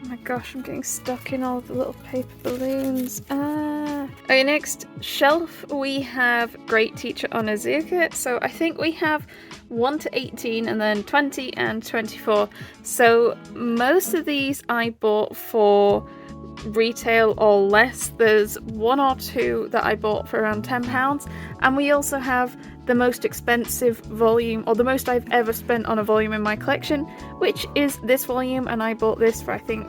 Oh my gosh, I'm getting stuck in all the little paper balloons. Okay, next shelf we have Great Teacher Onizuka. So I think we have 1 to 18 and then 20 and 24. So most of these I bought for retail or less. There's 1 or 2 that I bought for around £10, and we also have the most expensive volume, or the most I've ever spent on a volume in my collection, which is this volume, and I bought this for I think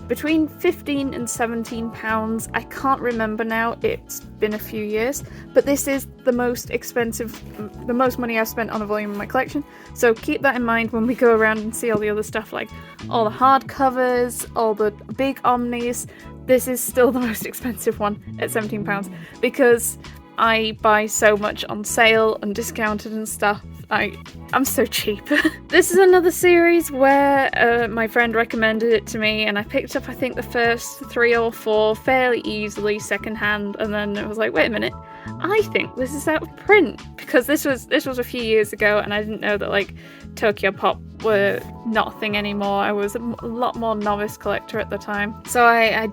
between £15 and £17. I can't remember now, it's been a few years, but this is the most expensive, the most money I've spent on a volume in my collection, so keep that in mind when we go around and see all the other stuff, like all the hardcovers, all the big omnis. This is still the most expensive one at £17, because I buy so much on sale and discounted and stuff. I'm so cheap. This is another series where my friend recommended it to me, and I picked up I think the first 3 or 4 fairly easily secondhand, and then I was like, wait a minute, I think this is out of print, because this was a few years ago, and I didn't know that like Tokyo Pop were not a thing anymore. I was a lot more novice collector at the time, so I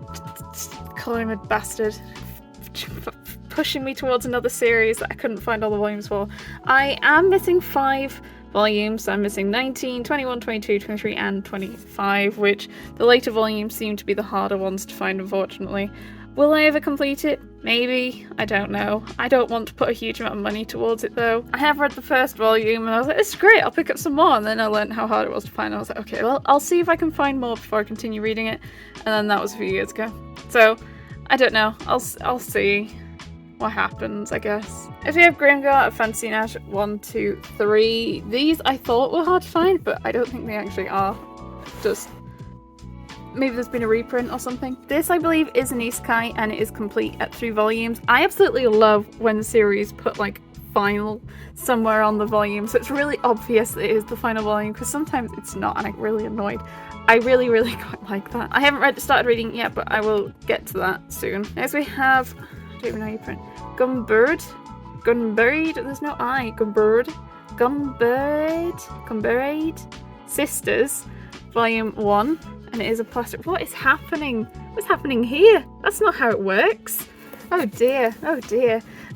call him a bastard, pushing me towards another series that I couldn't find all the volumes for. I am missing 5 volumes. I'm missing 19, 21, 22, 23 and 25, which the later volumes seem to be the harder ones to find, unfortunately. Will I ever complete it? Maybe. I don't know. I don't want to put a huge amount of money towards it though. I have read the first volume and I was like, this is great, I'll pick up some more, and then I learned how hard it was to find. I was like, okay, well, I'll see if I can find more before I continue reading it, and then that was a few years ago. So, I don't know. I'll see what happens, I guess. If we have Grimgar, Fantasy Nash 1, 2, 3. These I thought were hard to find, but I don't think they actually are. Just maybe there's been a reprint or something. This, I believe, is an Isekai, and it is complete at 3 volumes. I absolutely love when the series put like final somewhere on the volume, so it's really obvious that it is the final volume, because sometimes it's not, and I'm really annoyed. I really quite like that. I haven't started reading it yet, but I will get to that soon. Next we have, I don't even know how you print, Gumbird, there's no I, Gumbird, Sisters, Volume 1, and it is a plastic. What is happening? What's happening here? That's not how it works. Oh dear.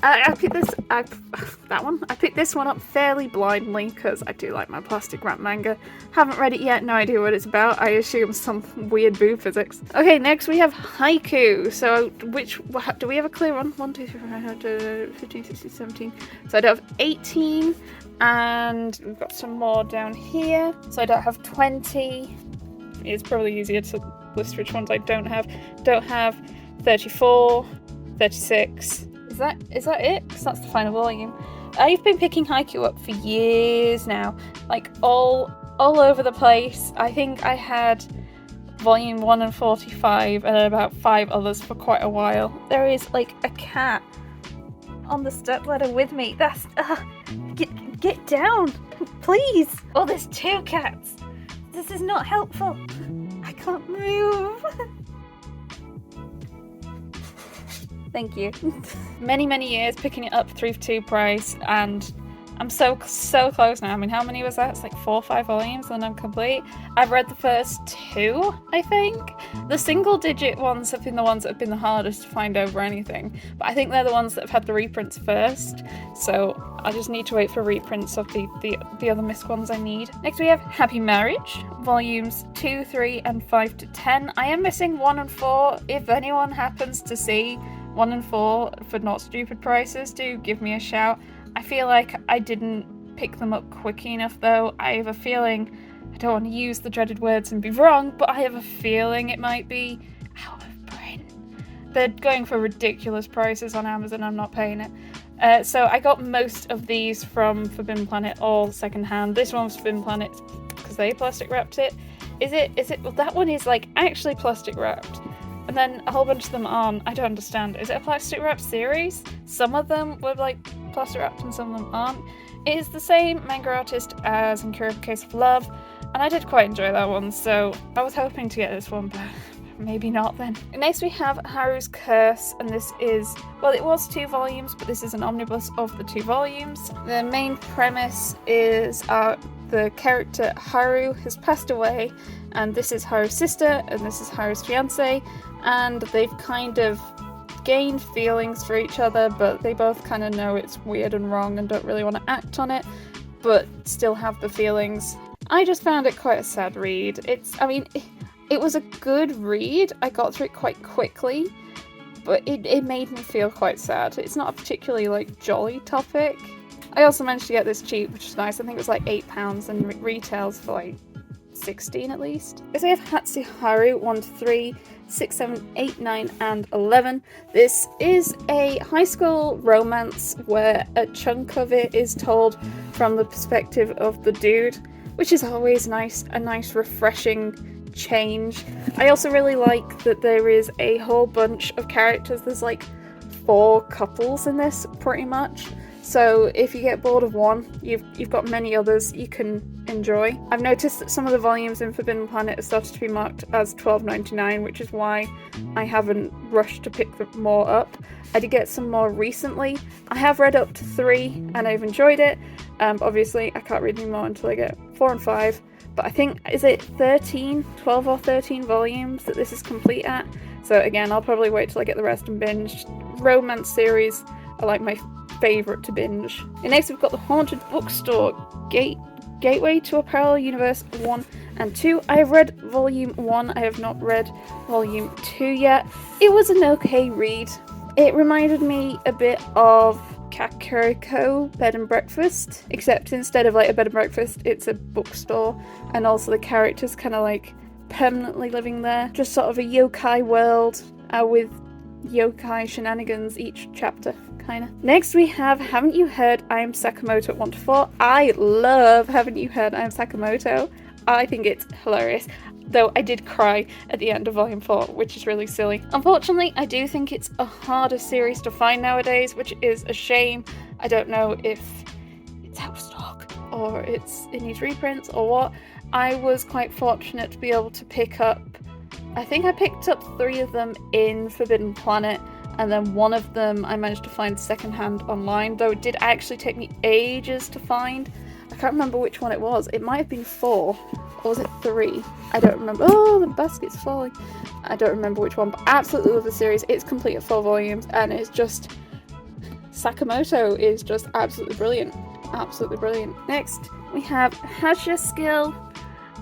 I picked this one up fairly blindly because I do like my plastic wrap manga. Haven't read it yet, no idea what it's about. I assume some weird boo physics. Okay, next we have Haiku. So do we have a clear one? 1, 2, 3, 4, 5, 15, 16, 17. So I don't have 18, and we've got some more down here. So I don't have 20. It's probably easier to list which ones I don't have. Don't have 34, 36. Is that it? Because that's the final volume. I've been picking Haiku up for years now, like all over the place. I think I had volume 1 and 45 and about 5 others for quite a while. There is like a cat on the stepladder with me. That's get down, please. Oh, there's 2 cats. This is not helpful. I can't move. Thank you. Many years picking it up 3 for 2 price, and I'm so close now. I mean, how many was that? It's like 4 or 5 volumes and I'm complete. I've read the first 2, I think. The single digit ones have been the ones that have been the hardest to find over anything, but I think they're the ones that have had the reprints first, so I just need to wait for reprints of the other missed ones I need. Next we have Happy Marriage, volumes 2, 3 and 5 to 10. I am missing 1 and 4. If anyone happens to see 1 and 4 for not stupid prices, do give me a shout. I feel like I didn't pick them up quickly enough though. I have a feeling, I don't want to use the dreaded words and be wrong, but I have a feeling it might be out of print. They're going for ridiculous prices on Amazon, I'm not paying it. So I got most of these from Forbidden Planet, all secondhand. This one was Forbidden Planet because they plastic wrapped it. Is it? Well, that one is like actually plastic wrapped. And then a whole bunch of them aren't. I don't understand. Is it a plastic wrap series? Some of them were like plastic wrapped and some of them aren't. It is the same manga artist as Incurable Case of Love, and I did quite enjoy that one, so I was hoping to get this one, but maybe not then. Next we have Haru's Curse, and this is, well, it was 2 volumes, but this is an omnibus of the 2 volumes. The main premise is the character Haru has passed away, and this is Haru's sister, and this is Haru's fiance, and they've kind of gained feelings for each other, but they both kind of know it's weird and wrong and don't really want to act on it, but still have the feelings. I just found it quite a sad read. It was a good read. I got through it quite quickly, but it made me feel quite sad. It's not a particularly like jolly topic. I also managed to get this cheap, which is nice. I think it was like £8 and retails for like 16 at least. So we have Hatsuharu 1 to 3, 6, 7, 8, 9, and 11. This is a high school romance where a chunk of it is told from the perspective of the dude, which is always nice, a nice refreshing change. I also really like that there is a whole bunch of characters. There's like 4 couples in this pretty much. So if you get bored of one, you've got many others you can enjoy. I've noticed that some of the volumes in Forbidden Planet have started to be marked as $12.99, which is why I haven't rushed to pick them more up. I did get some more recently. I have read up to 3 and I've enjoyed it. Obviously I can't read any more until I get 4 and 5. But I think, is it 12 or 13 volumes that this is complete at? So again, I'll probably wait till I get the rest and binge. Romance series are like my favourite to binge. And next we've got The Haunted Bookstore, Gateway to a Parallel Universe 1 and 2. I have read volume 1, I have not read volume 2 yet. It was an okay read. It reminded me a bit of Kakariko Bed and Breakfast, except instead of like a bed and breakfast, it's a bookstore, and also the characters kind of like permanently living there. Just sort of a yokai world with yokai shenanigans each chapter, kind of. Next we have Haven't You Heard I Am Sakamoto 1 to 4. I love Haven't You Heard I Am Sakamoto. I think it's hilarious. Though I did cry at the end of volume 4, which is really silly. Unfortunately, I do think it's a harder series to find nowadays, which is a shame. I don't know if it's out of stock or it needs reprints or what. I was quite fortunate to be able to pick up, I think I picked up 3 of them in Forbidden Planet, and then one of them I managed to find secondhand online, though it did actually take me ages to find. I can't remember which one it was. It might have been 4. Or was it 3? I don't remember. Oh, the basket's falling. I don't remember which one, but absolutely love the series. It's complete at 4 volumes, and it's just... Sakamoto is just absolutely brilliant. Absolutely brilliant. Next, we have Hajia Skill.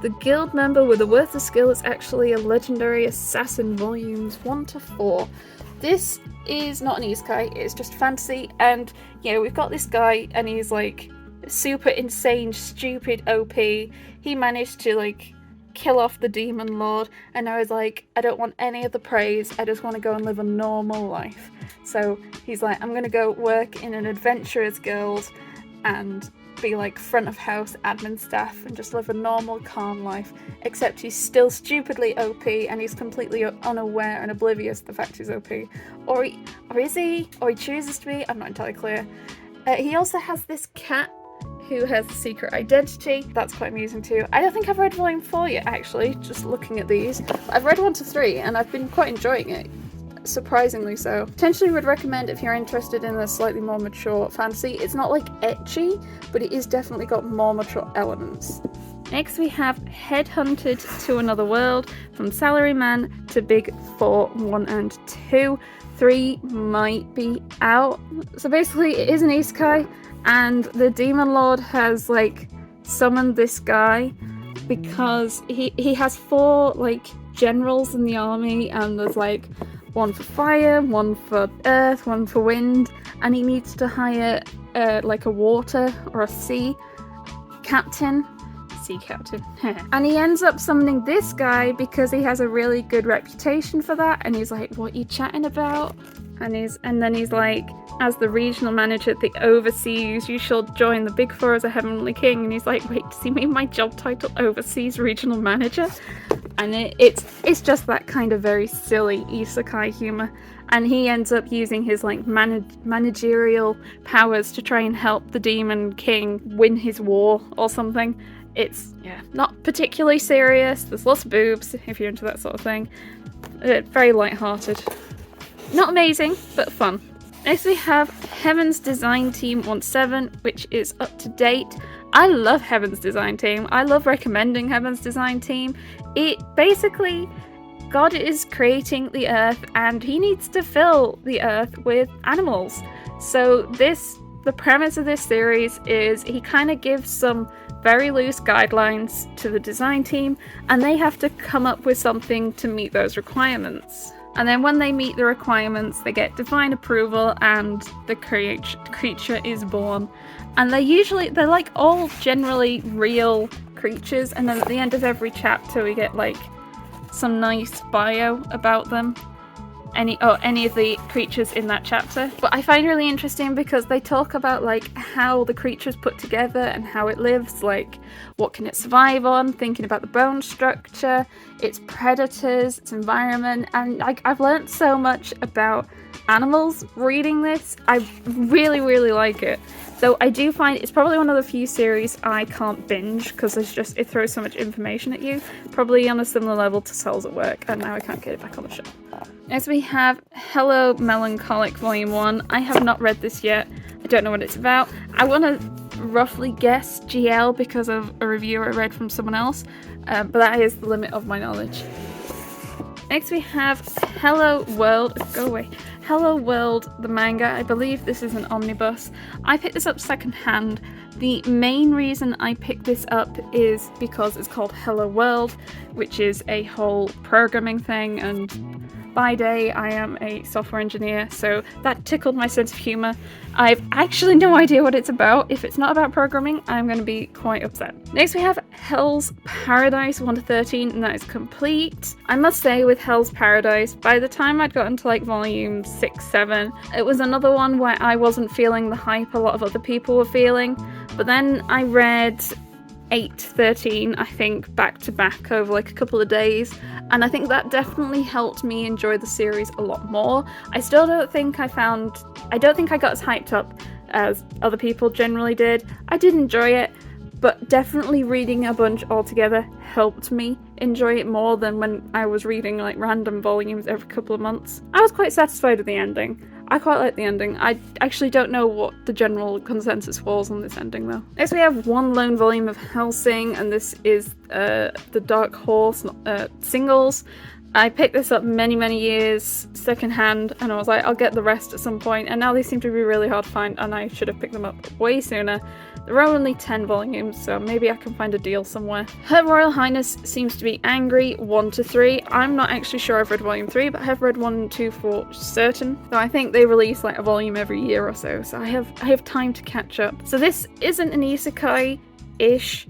The guild member with a worthless skill is actually a legendary assassin, volumes 1 to 4. This is not an isekai, it's just fantasy, and, you know, we've got this guy, and he's, like, super insane, stupid OP. He managed to like kill off the demon lord, and I was like, I don't want any of the praise, I just want to go and live a normal life. So he's like, I'm gonna go work in an adventurers guild and be like front of house admin staff and just live a normal calm life, except he's still stupidly OP and he's completely unaware and oblivious to the fact he's OP. Or is he? Or he chooses to be? I'm not entirely clear. He also has this cat who has a secret identity. That's quite amusing too. I don't think I've read volume 4 yet, actually, just looking at these. But I've read 1 to 3 and I've been quite enjoying it, surprisingly so. Potentially would recommend if you're interested in a slightly more mature fantasy. It's not like ecchi, but it is definitely got more mature elements. Next we have Headhunted to Another World, from Salaryman to Big 4 1 and 2. 3 might be out. So basically it is an isekai, and the demon lord has like summoned this guy because he has 4 like generals in the army, and there's like 1 for fire, 1 for earth, 1 for wind, and he needs to hire like a water or a sea captain. And he ends up summoning this guy because he has a really good reputation for that, and he's like, what are you chatting about? And then he's like, as the regional manager at the Overseas, you shall join the Big 4 as a Heavenly King. And he's like, wait, does he mean my job title Overseas Regional Manager? And it's just that kind of very silly isekai humor. And he ends up using his like managerial powers to try and help the Demon King win his war or something. It's not particularly serious. There's lots of boobs if you're into that sort of thing. Very light-hearted. Not amazing, but fun. Next we have Heaven's Design Team 17, which is up to date. I love Heaven's Design Team. I love recommending Heaven's Design Team. It basically, God is creating the earth and he needs to fill the earth with animals. So the premise of this series is he kind of gives some very loose guidelines to the design team and they have to come up with something to meet those requirements. And then when they meet the requirements, they get divine approval and the creature is born. And they're like all generally real creatures, and then at the end of every chapter we get like some nice bio about them. Any of the creatures in that chapter. But I find it really interesting because they talk about like how the creature's put together and how it lives, like what can it survive on, thinking about the bone structure, its predators, its environment, and I've learned so much about animals reading this. I really, really like it. So I do find it's probably one of the few series I can't binge because it throws so much information at you. Probably on a similar level to Cells at Work, and now I can't get it back on the show. Next we have Hello Melancholic Volume 1. I have not read this yet. I don't know what it's about. I want to roughly guess GL because of a review I read from someone else, but that is the limit of my knowledge. Next we have Hello World. Go away. Hello World, the manga. I believe this is an omnibus. I picked this up secondhand. The main reason I picked this up is because it's called Hello World, which is a whole programming thing, and by day I am a software engineer, so that tickled my sense of humour. I've actually no idea what it's about. If it's not about programming, I'm going to be quite upset. Next we have Hell's Paradise 1-13, and that is complete. I must say with Hell's Paradise, by the time I'd gotten to like volume 6-7, it was another one where I wasn't feeling the hype a lot of other people were feeling, but then I read 8-13, I think, back to back over like a couple of days, and I think that definitely helped me enjoy the series a lot more. I don't think I got as hyped up as other people generally did. I did enjoy it, but definitely reading a bunch all together helped me enjoy it more than when I was reading like random volumes every couple of months. I was quite satisfied with the ending. I quite like the ending. I actually don't know what the general consensus was on this ending though. Next we have one lone volume of Hellsing, and this is the Dark Horse singles. I picked this up many years secondhand, and I was like, I'll get the rest at some point, and now they seem to be really hard to find, and I should have picked them up way sooner. There are only 10 volumes, so maybe I can find a deal somewhere. Her Royal Highness Seems to Be Angry 1-3. I'm not actually sure I've read volume 3, but I have read 1 and 2 for certain. So I think they release like a volume every year or so, so I have time to catch up. So this isn't an isekai-ish.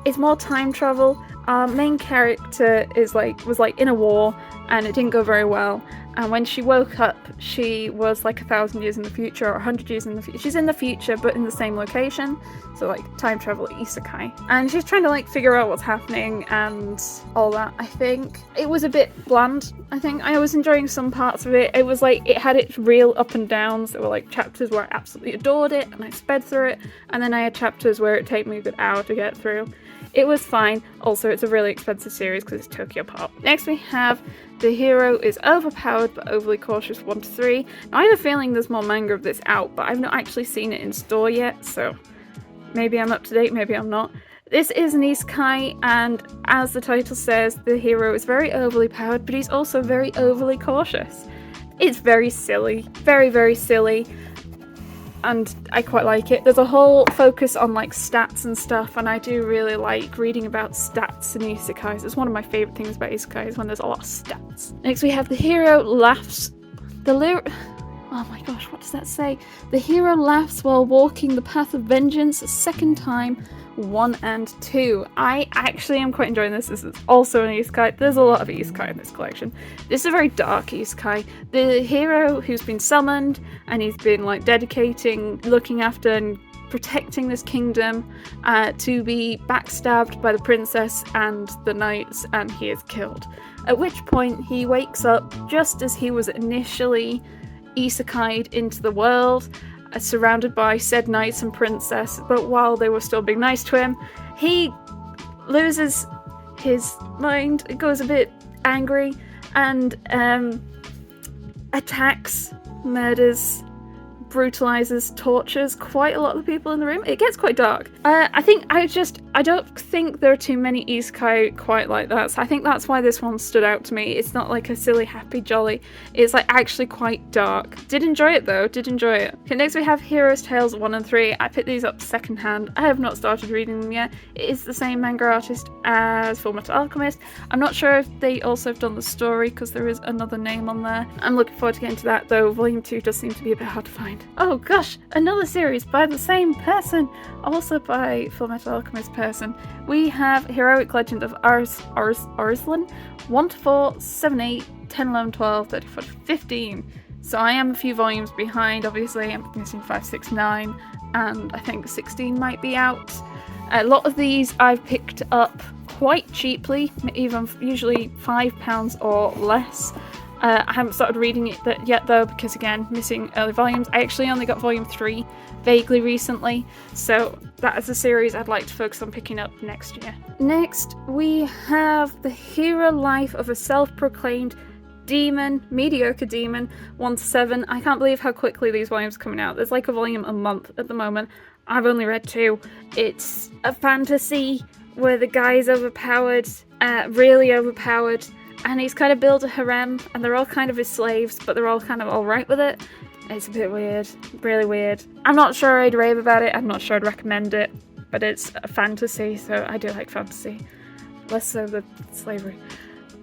It's more time travel. Our main character was in a war, and it didn't go very well. And when she woke up, she was like 1,000 years in the future, or 100 years in the future. She's in the future, but in the same location. So like time travel isekai. And she's trying to like figure out what's happening and all that. I think it was a bit bland. I think I was enjoying some parts of it. It was like, it had its real up and downs. There were like chapters where I absolutely adored it and I sped through it. And then I had chapters where it took me a good hour to get through. It was fine. Also, it's a really expensive series because it's Tokyo Pop. Next we have The Hero is Overpowered but Overly Cautious 1-3. Now, I have a feeling there's more manga of this out, but I've not actually seen it in store yet, so maybe I'm up to date, maybe I'm not. This is an isekai, and as the title says, the hero is very overly powered, but he's also very overly cautious. It's very silly. Very, very silly. And I quite like it. There's a whole focus on like stats and stuff, and I do really like reading about stats in isekais. It's one of my favourite things about isekais, when there's a lot of stats. Next we have The Hero Laughs. Oh my gosh, what does that say? The hero laughs while walking the path of vengeance a second time, 1 and 2. I actually am quite enjoying this. This is also an isekai. There's a lot of isekai in this collection. This is a very dark isekai. The hero who's been summoned, and he's been like dedicating, looking after and protecting this kingdom, to be backstabbed by the princess and the knights, and he is killed. At which point he wakes up just as he was initially isekai'd into the world, surrounded by said knights and princess, but while they were still being nice to him, he loses his mind, goes a bit angry, and attacks, murders, brutalizes, tortures quite a lot of the people in the room. It gets quite dark. I don't think there are too many isekai quite like that, so I think that's why this one stood out to me. It's not like a silly, happy, jolly. It's like actually quite dark. Did enjoy it though, did enjoy it. Okay, next we have Heroes Tales 1 and 3. I picked these up secondhand. I have not started reading them yet. It is the same manga artist as Fullmetal Alchemist. I'm not sure if they also have done the story because there is another name on there. I'm looking forward to getting to that though. Volume 2 does seem to be a bit hard to find. Oh gosh, another series by the same person, also by Fullmetal Alchemist person. We have Heroic Legend of Arslan 1 to 4, 7, 8, 10, 11, 12, 13, 14, 15. So I am a few volumes behind, obviously. I'm missing 5, 6, 9, and I think 16 might be out. A lot of these I've picked up quite cheaply, even usually £5 or less. I haven't started reading it yet though, because again, missing early volumes. I actually only got volume 3 vaguely recently, so that is a series I'd like to focus on picking up next year. Next, we have The Hero Life of a Self-Proclaimed Demon, Mediocre Demon, 1 to 7. I can't believe how quickly these volumes are coming out. There's like a volume a month at the moment. I've only read 2. It's a fantasy where the guy's overpowered, really overpowered, and he's kind of built a harem, and they're all kind of his slaves, but they're all kind of alright with it. It's a bit weird, really weird. I'm not sure I'd rave about it, I'm not sure I'd recommend it, but it's a fantasy, so I do like fantasy. Less so the slavery.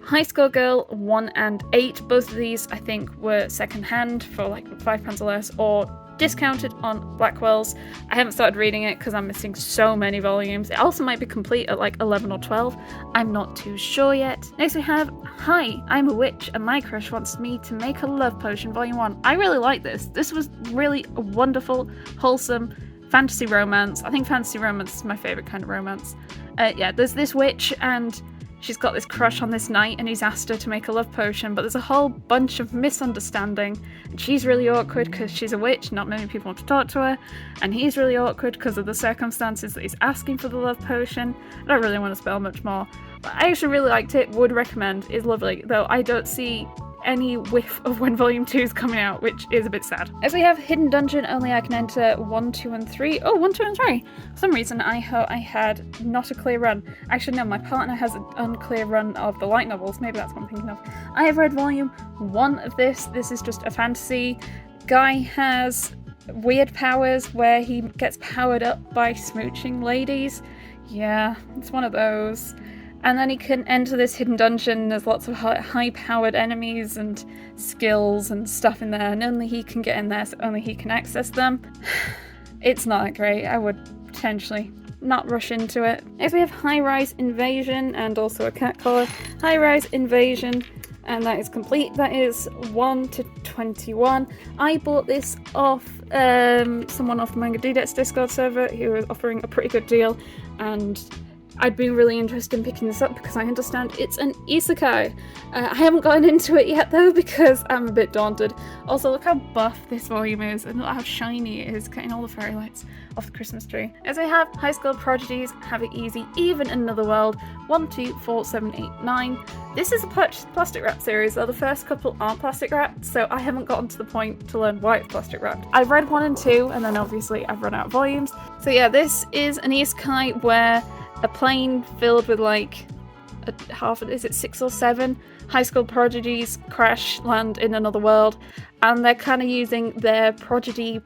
High School Girl 1 and 8, both of these I think were second hand for like £5 or less, or discounted on Blackwell's. I haven't started reading it because I'm missing so many volumes. It also might be complete at like 11 or 12. I'm not too sure yet. Next we have Hi, I'm a Witch and my crush wants me to make a love potion volume 1. I really like this. This was really a wonderful, wholesome fantasy romance. I think fantasy romance is my favourite kind of romance. Yeah, there's this witch and she's got this crush on this knight and he's asked her to make a love potion, but there's a whole bunch of misunderstanding. And she's really awkward because she's a witch, not many people want to talk to her. And he's really awkward because of the circumstances that he's asking for the love potion. I don't really want to spell much more. But I actually really liked it, would recommend, it's lovely. Though I don't see any whiff of when volume 2 is coming out, which is a bit sad. As we have Hidden Dungeon, Only I Can Enter 1, 2 and 3. Oh, 1, 2 and 3. For some reason I had not a clear run. Actually no, my partner has an unclear run of the light novels, maybe that's what I'm thinking of. I have read volume 1 of this. This is just a fantasy. Guy has weird powers where he gets powered up by smooching ladies. Yeah, it's one of those. And then he can enter this hidden dungeon. There's lots of high-powered enemies and skills and stuff in there, and only he can get in there, so only he can access them. It's not that great. I would potentially not rush into it. Next we have High Rise Invasion and also a cat collar. High Rise Invasion, and that is complete. That is 1 to 21. I bought this off someone off the Manga Discord server who was offering a pretty good deal, and I'd been really interested in picking this up because I understand it's an isekai. I haven't gotten into it yet though because I'm a bit daunted. Also, look how buff this volume is and look how shiny it is, getting all the fairy lights off the Christmas tree. As I have High School Prodigies, Have It Easy, Even Another World, 1, 2, 4, 7, 8, 9. This is a plastic wrap series, though the first couple aren't plastic wrapped, so I haven't gotten to the point to learn why it's plastic wrapped. I've read 1 and 2, and then obviously I've run out of volumes. So yeah, this is an isekai where a plane filled with like is it 6 or 7 high school prodigies crash land in another world, and they're kind of using their prodigy,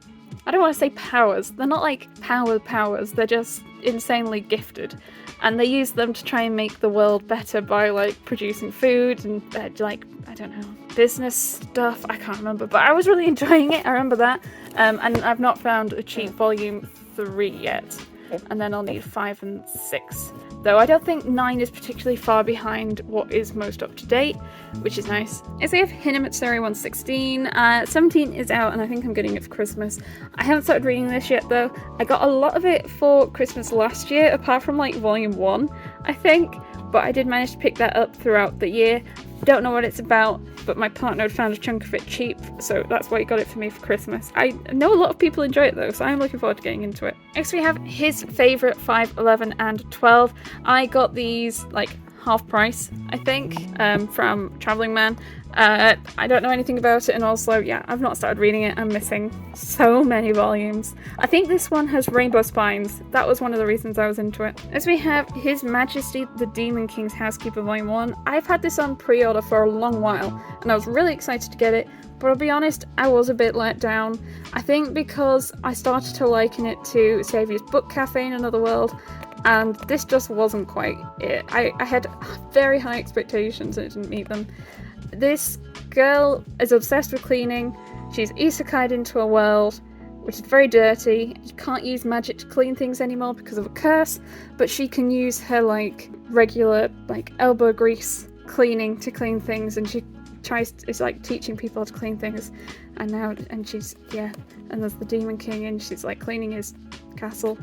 I don't want to say powers, they're not like powers, they're just insanely gifted, and they use them to try and make the world better by like producing food and like, I don't know, business stuff, I can't remember, but I was really enjoying it, I remember that. And I've not found a cheap volume 3 yet. And then I'll need 5 and 6. Though I don't think 9 is particularly far behind what is most up to date, which is nice. As I have Hinamatsuri 116, 17 is out and I think I'm getting it for Christmas. I haven't started reading this yet though. I got a lot of it for Christmas last year, apart from like volume 1, I think. But I did manage to pick that up throughout the year. Don't know what it's about, but my partner had found a chunk of it cheap, so that's why he got it for me for Christmas. I know a lot of people enjoy it though, so I'm looking forward to getting into it. Next we have his favourite 5, 11 and 12. I got these like half price, I think, from Traveling Man. I don't know anything about it, and also, yeah, I've not started reading it. I'm missing so many volumes. I think this one has rainbow spines. That was one of the reasons I was into it. As we have His Majesty the Demon King's Housekeeper Volume 1. I've had this on pre-order for a long while, and I was really excited to get it, but I'll be honest, I was a bit let down. I think because I started to liken it to Saviour's Book Cafe in Another World, and this just wasn't quite it. I had very high expectations and it didn't meet them. This girl is obsessed with cleaning. She's isekai'd into a world which is very dirty. You can't use magic to clean things anymore because of a curse, but she can use her like regular like elbow grease cleaning to clean things, and she is like teaching people how to clean things. And she's and there's the Demon King and she's like cleaning his castle.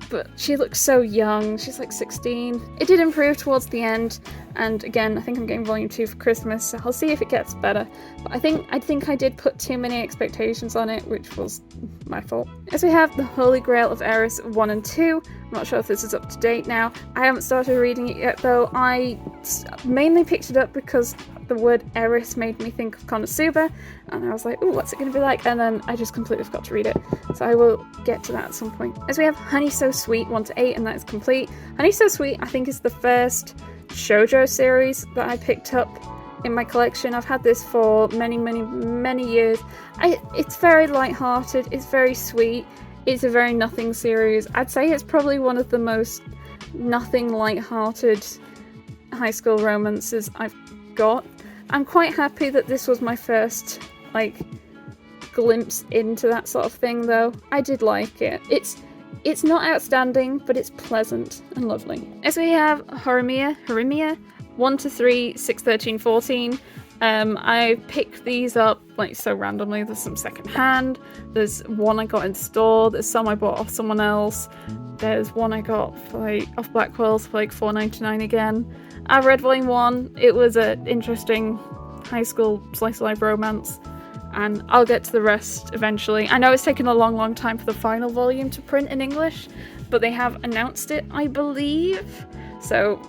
But she looks so young. She's like 16. It did improve towards the end, and again, I think I'm getting volume 2 for Christmas, so I'll see if it gets better. But I think I did put too many expectations on it, which was my fault. As we have The Holy Grail of Eris 1 and 2. I'm not sure if this is up to date now. I haven't started reading it yet, though. I mainly picked it up because the word Eris made me think of Konosuba, and I was like, ooh, what's it going to be like? And then I just completely forgot to read it, so I will get to that at some point. As we have Honey So Sweet 1 to 8, and that is complete. Honey So Sweet, I think, is the first shoujo series that I picked up in my collection. I've had this for many, many, many years. It's very light-hearted, it's very sweet, it's a very nothing series. I'd say it's probably one of the most nothing light-hearted high school romances I've got. I'm quite happy that this was my first like glimpse into that sort of thing, though. I did like it. It's not outstanding, but it's pleasant and lovely. As we have Horimiya 1 to 3, 6, 13, 14. I picked these up like so randomly. There's some secondhand, there's one I got in store, there's some I bought off someone else, there's one I got for, like, off Blackwell's for like $4.99 again. I read volume 1, it was an interesting high school slice of life romance, and I'll get to the rest eventually. I know it's taken a long time for the final volume to print in English, but they have announced it, I believe, so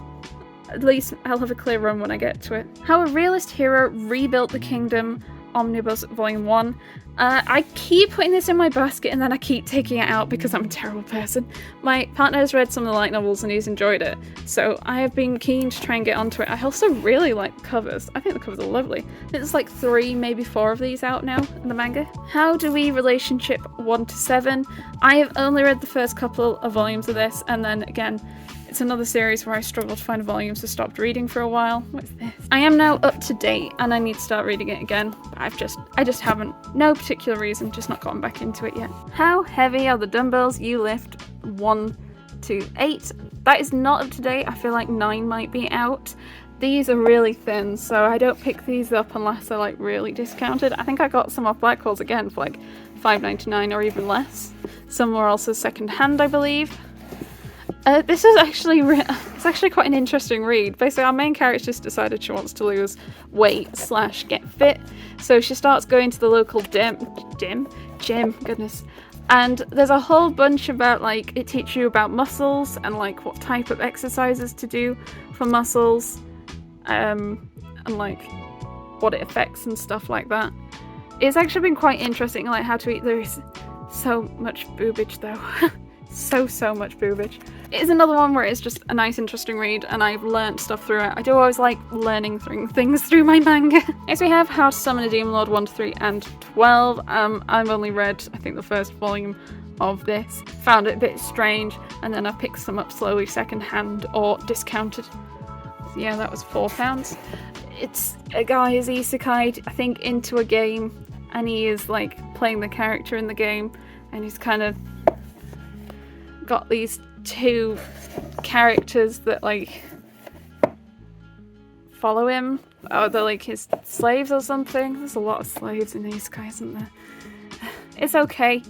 at least I'll have a clear run when I get to it. How a Realist Hero Rebuilt the Kingdom Omnibus Volume 1. I keep putting this in my basket and then I keep taking it out because I'm a terrible person. My partner has read some of the light novels and he's enjoyed it, so I have been keen to try and get onto it. I also really like the covers. I think the covers are lovely. I think there's like 3, maybe 4 of these out now in the manga. How Do We Relationship 1 to 7. I have only read the first couple of volumes of this, and then again, it's another series where I struggled to find volumes, so stopped reading for a while. What's this? I am now up to date and I need to start reading it again. I just haven't. No particular reason, just not gotten back into it yet. How Heavy Are the Dumbbells You Lift 1 to 8. That is not up to date. I feel like 9 might be out. These are really thin, so I don't pick these up unless they're like really discounted. I think I got some off Blackwell's again for like $5.99 or even less. Some were also second hand, I believe. This is actually it's actually quite an interesting read. Basically, our main character just decided she wants to lose weight / get fit, so she starts going to the local gym, goodness. And there's a whole bunch about, like, it teaches you about muscles and like what type of exercises to do for muscles, and like what it affects and stuff like that. It's actually been quite interesting, like how to eat. There is so much boobage though. so much boobage. It is another one where it's just a nice interesting read and I've learnt stuff through it. I do always like learning things through my manga. Next we have How to Summon a Demon Lord 1 to 3 and 12. I've only read I think the first volume of this. Found it a bit strange and then I picked some up slowly second hand or discounted. So yeah, that was £4. It's a guy who's isekai, I think, into a game, and he is like playing the character in the game, and he's kind of got these 2 characters that like follow him. Oh, they're like his slaves or something. There's a lot of slaves in isekai, isn't there? It's okay.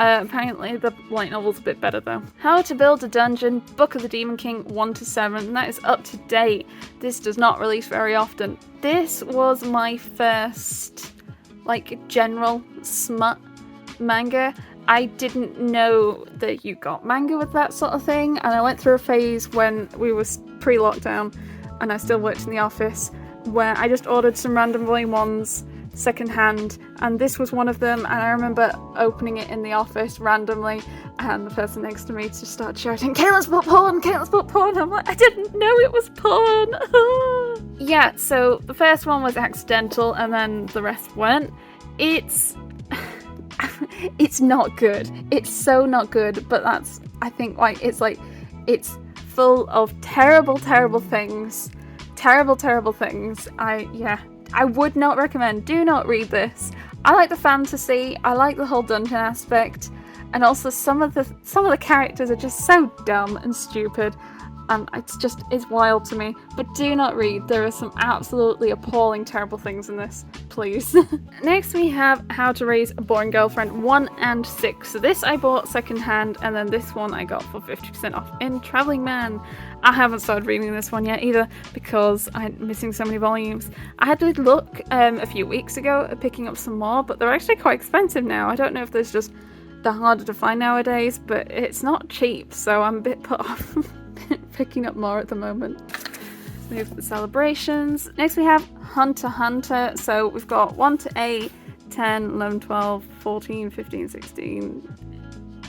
Apparently the light novel's a bit better though. How to Build a Dungeon, Book of the Demon King 1 to 7. That is up to date. This does not release very often. This was my first like general smut manga. I didn't know that you got manga with that sort of thing, and I went through a phase when we were pre-lockdown and I still worked in the office where I just ordered some random volume 1s secondhand, and this was one of them, and I remember opening it in the office randomly and the person next to me just started shouting, Caitlin's bought porn! Caitlin's bought porn! I'm like, I didn't know it was porn! Yeah, so the first one was accidental and then the rest weren't. It's not good. It's so not good, but that's, I think, it's full of terrible things. Terrible things. I would not recommend. Do not read this. I like the fantasy. I like the whole dungeon aspect, and also some of the characters are just so dumb and stupid, and it's wild to me. But do not read. There are some absolutely appalling, terrible things in this. Please. Next we have How to Raise a Boring Girlfriend 1 and 6. So this I bought secondhand, and then this one I got for 50% off in Traveling Man. I haven't started reading this one yet either because I'm missing so many volumes. I had to look a few weeks ago at picking up some more, but they're actually quite expensive now. I don't know if they're harder to find nowadays, but it's not cheap, so I'm a bit put off picking up more at the moment. Let's move to the celebrations. Next we have Hunter x Hunter. So we've got 1 to 8, 10, 11, 12, 14, 15, 16,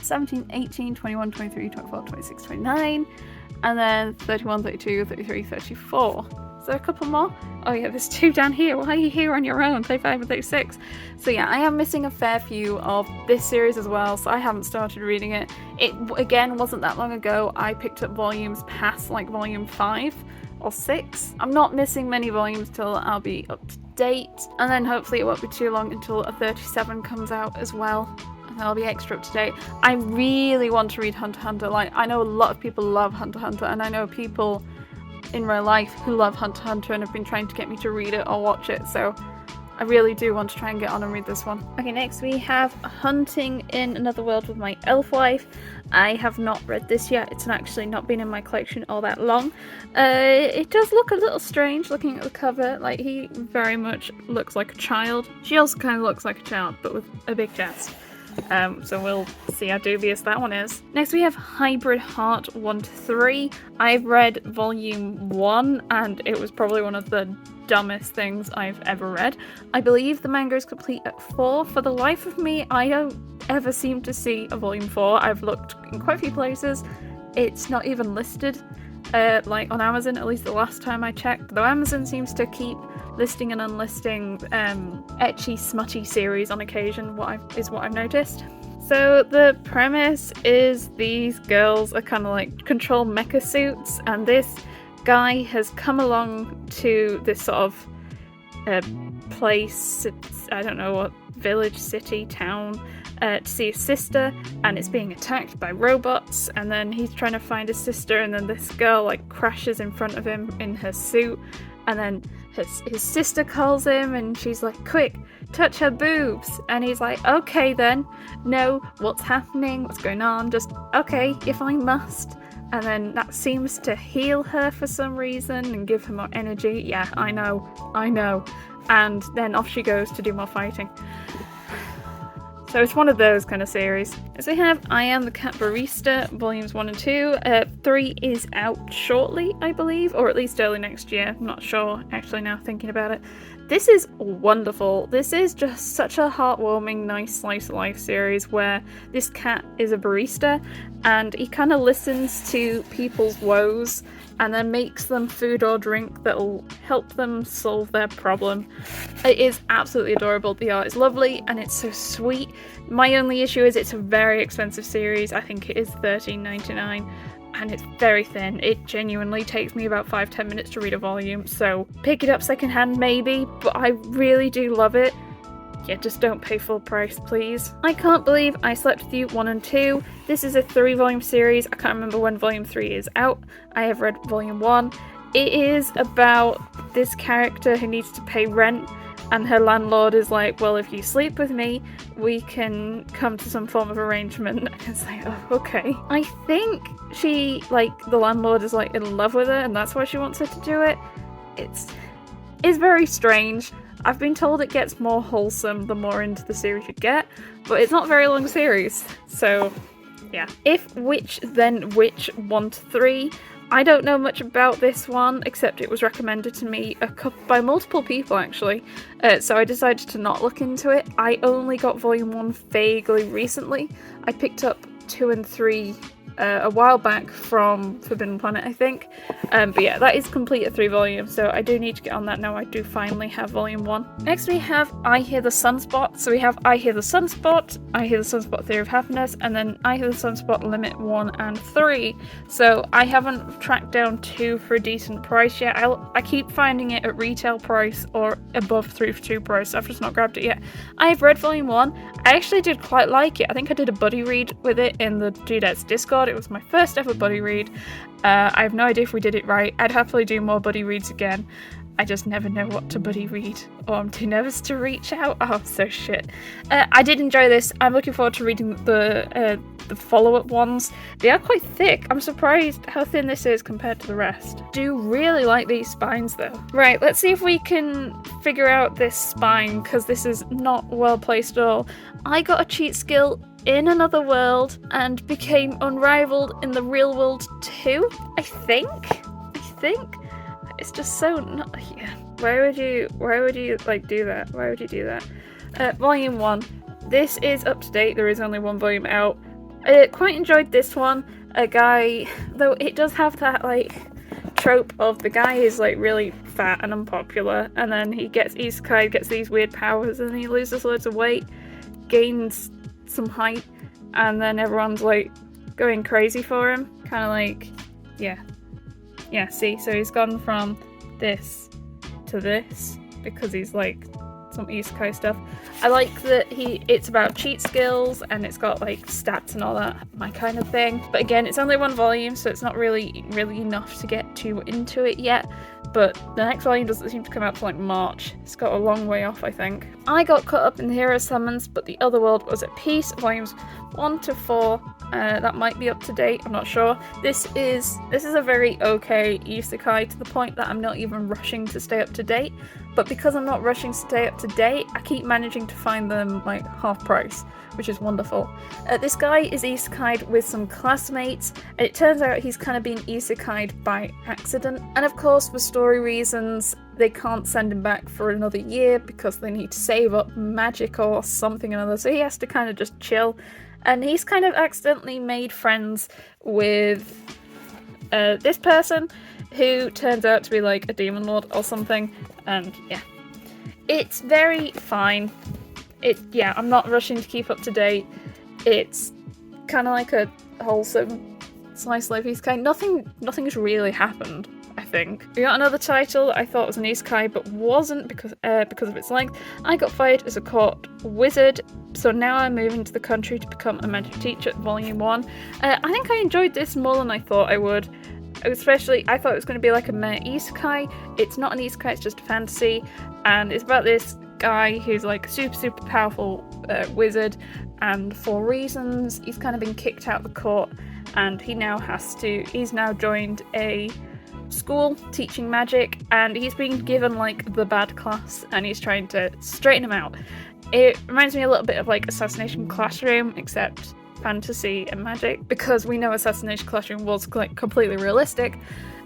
17, 18, 21, 23, 24, 26, 29. And then 31, 32, 33, 34. Is there a couple more? Oh yeah, there's 2 down here. Why are you here on your own? 35 and 36. So yeah, I am missing a fair few of this series as well, so I haven't started reading it. It, again, wasn't that long ago I picked up volumes past like volume 5 or 6. I'm not missing many volumes till I'll be up to date, and then hopefully it won't be too long until a 37 comes out as well. I'll be extra up to date. I really want to read Hunter x Hunter. Like, I know a lot of people love Hunter x Hunter, and I know people in real life who love Hunter x Hunter and have been trying to get me to read it or watch it, so I really do want to try and get on and read this one. Okay, next we have Hunting in Another World with My Elf Wife. I have not read this yet. It's actually not been in my collection all that long. It does look a little strange looking at the cover. Like, he very much looks like a child. She also kind of looks like a child, but with a big chest. So we'll see how dubious that one is. Next we have Hybrid Heart 1 to 3. I've read volume 1 and it was probably one of the dumbest things I've ever read. I believe the manga is complete at 4. For the life of me, I don't ever seem to see a volume 4. I've looked in quite a few places. It's not even listed, like on Amazon, at least the last time I checked, though Amazon seems to keep listing and unlisting ecchi, smutty series on occasion, is what I've noticed. So the premise is these girls are kind of like control mecha suits, and this guy has come along to this sort of place, I don't know what, village, city, town, to see his sister, and it's being attacked by robots, and then he's trying to find his sister, and then this girl like crashes in front of him in her suit, and then his sister calls him and she's like, quick, touch her boobs, and he's like, okay then, no, what's happening, what's going on, just okay, if I must. And then that seems to heal her for some reason and give her more energy. Yeah, I know. And then off she goes to do more fighting. So it's one of those kind of series. So we have I Am the Cat Barista, volumes 1 and 2. 3 is out shortly, I believe, or at least early next year. I'm not sure, actually, now thinking about it. This is wonderful. This is just such a heartwarming, nice slice of life series where this cat is a barista and he kind of listens to people's woes and then makes them food or drink that'll help them solve their problem. It is absolutely adorable. The art is lovely and it's so sweet. My only issue is it's a very expensive series. I think it is $13.99 and it's very thin. It genuinely takes me about 5-10 minutes to read a volume, so pick it up secondhand maybe, but I really do love it. Yeah, just don't pay full price, please. I Can't Believe I Slept With You 1 and 2. This is a 3-volume series. I can't remember when volume 3 is out. I have read volume 1. It is about this character who needs to pay rent, and her landlord is like, well, if you sleep with me, we can come to some form of arrangement. And it's like, oh, okay. I think the landlord is like in love with her, and that's why she wants her to do it. It's very strange. I've been told it gets more wholesome the more into the series you get, but it's not a very long series, so yeah. If Which Then Which 1 to 3, I don't know much about this one, except it was recommended to me by multiple people actually, so I decided to not look into it. I only got volume 1 vaguely recently. I picked up 2 and 3 a while back from Forbidden Planet, I think. But yeah, that is complete at 3 volumes, so I do need to get on that now. I do finally have volume 1. Next we have I Hear the Sunspot. So we have I Hear the Sunspot, I Hear the Sunspot Theory of Happiness, and then I Hear the Sunspot Limit 1 and 3. So I haven't tracked down 2 for a decent price yet. I keep finding it at retail price or above 3 for 2 price, so I've just not grabbed it yet. I've read volume 1. I actually did quite like it. I think I did a buddy read with it in the Dudettes Discord. It was my first ever buddy read. I have no idea if we did it right. I'd happily do more buddy reads again. I just never know what to buddy read, or I'm too nervous to reach out. Oh, so shit. I did enjoy this. I'm looking forward to reading the follow-up ones. They are quite thick. I'm surprised how thin this is compared to the rest. Do really like these spines though. Right, let's see if we can figure out this spine, because this is not well placed at all. I got a cheat skill in another world and became unrivaled in the real world too, I think. It's just so not. Yeah. Why would you like do that? Why would you do that? Volume 1. This is up to date. There is only 1 volume out. I quite enjoyed this one. A guy, though it does have that like trope of the guy is like really fat and unpopular, and then he gets Isekai, gets these weird powers, and he loses loads of weight, gains some height, and then everyone's like going crazy for him. Kind of like, yeah, see, so he's gone from this to this because he's like some isekai stuff. I like that it's about cheat skills and it's got like stats and all that, my kind of thing. But again, it's only 1 volume, so it's not really enough to get too into it yet. But the next volume doesn't seem to come out till like March. It's got a long way off, I think. I got caught up in the Hero Summons, but the other world was at peace. Volumes 1 to 4. That might be up to date, I'm not sure. This is a very okay isekai, to the point that I'm not even rushing to stay up to date. But because I'm not rushing to stay up to date, I keep managing to find them like half price, which is wonderful. This guy is isekai'd with some classmates, and it turns out he's kind of been isekai'd by accident. And of course, for story reasons, they can't send him back for another year because they need to save up magic or something or other, so he has to kind of just chill. And he's kind of accidentally made friends with this person who turns out to be like a demon lord or something, and yeah. It's very fine. I'm not rushing to keep up to date. It's kind of like a wholesome slice life isekai. Nothing's really happened, I think. We got another title I thought was an isekai, but wasn't because of its length. I got fired as a court wizard, so now I'm moving to the country to become a magic teacher, volume 1. I think I enjoyed this more than I thought I would. Especially, I thought it was going to be like a meh isekai. It's not an isekai, it's just a fantasy, and it's about this guy who's like a super powerful wizard, and for reasons he's kind of been kicked out of the court, and he's now joined a school teaching magic, and he's been given like the bad class, and he's trying to straighten him out. It reminds me a little bit of like Assassination Classroom, except fantasy and magic, because we know Assassination Classroom was like completely realistic.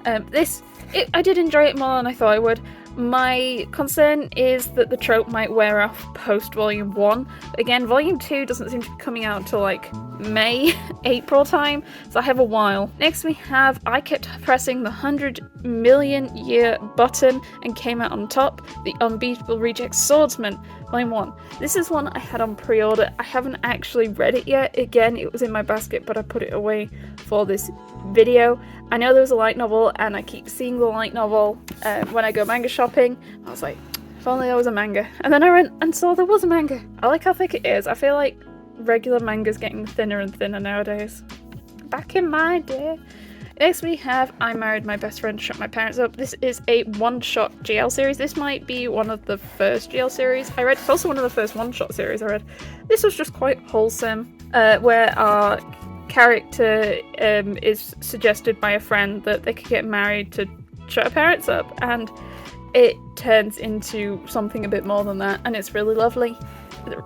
I did enjoy it more than I thought I would. My concern is that the trope might wear off post volume 1. Again, volume 2 doesn't seem to be coming out until like May, April time, so I have a while. Next we have I kept pressing the 100 million year button and came out on top, The Unbeatable Reject Swordsman, volume 1. This is one I had on pre-order. I haven't actually read it yet. Again, it was in my basket, but I put it away for this video. I know there was a light novel, and I keep seeing the light novel when I go manga shopping. I was like, if only there was a manga. And then I went and saw there was a manga. I like how thick it is. I feel like regular manga's getting thinner and thinner nowadays. Back in my day. Next we have I Married My Best Friend, Shut My Parents Up. This is a one-shot GL series. This might be one of the first GL series I read. It's also one of the first one-shot series I read. This was just quite wholesome, where our character is suggested by a friend that they could get married to shut her parents up, and it turns into something a bit more than that, and it's really lovely.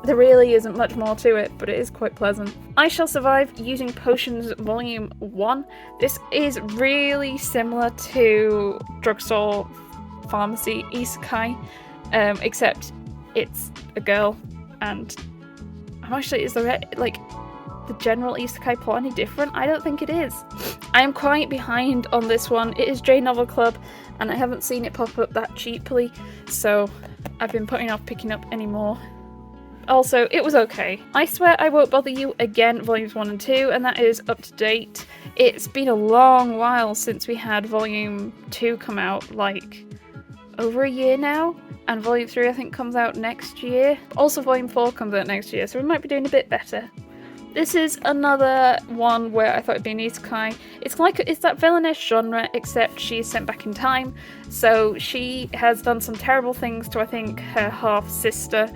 There really isn't much more to it, but it is quite pleasant. I Shall Survive Using Potions Volume 1. This is really similar to Drugstore Pharmacy Isekai, except it's a girl, and I'm actually, is the general Isekai plot any different? I don't think it is. I am quite behind on this one. It is J Novel Club, and I haven't seen it pop up that cheaply, so I've been putting off picking up any more. Also, it was okay. I Swear I Won't Bother You Again, Volumes 1 and 2, and that is up to date. It's been a long while since we had Volume 2 come out, like, over a year now, and Volume 3 I think comes out next year. Also Volume 4 comes out next year, so we might be doing a bit better. This is another one where I thought it'd be an isekai. It's that villainous genre, except she's sent back in time, so she has done some terrible things to, I think, her half-sister,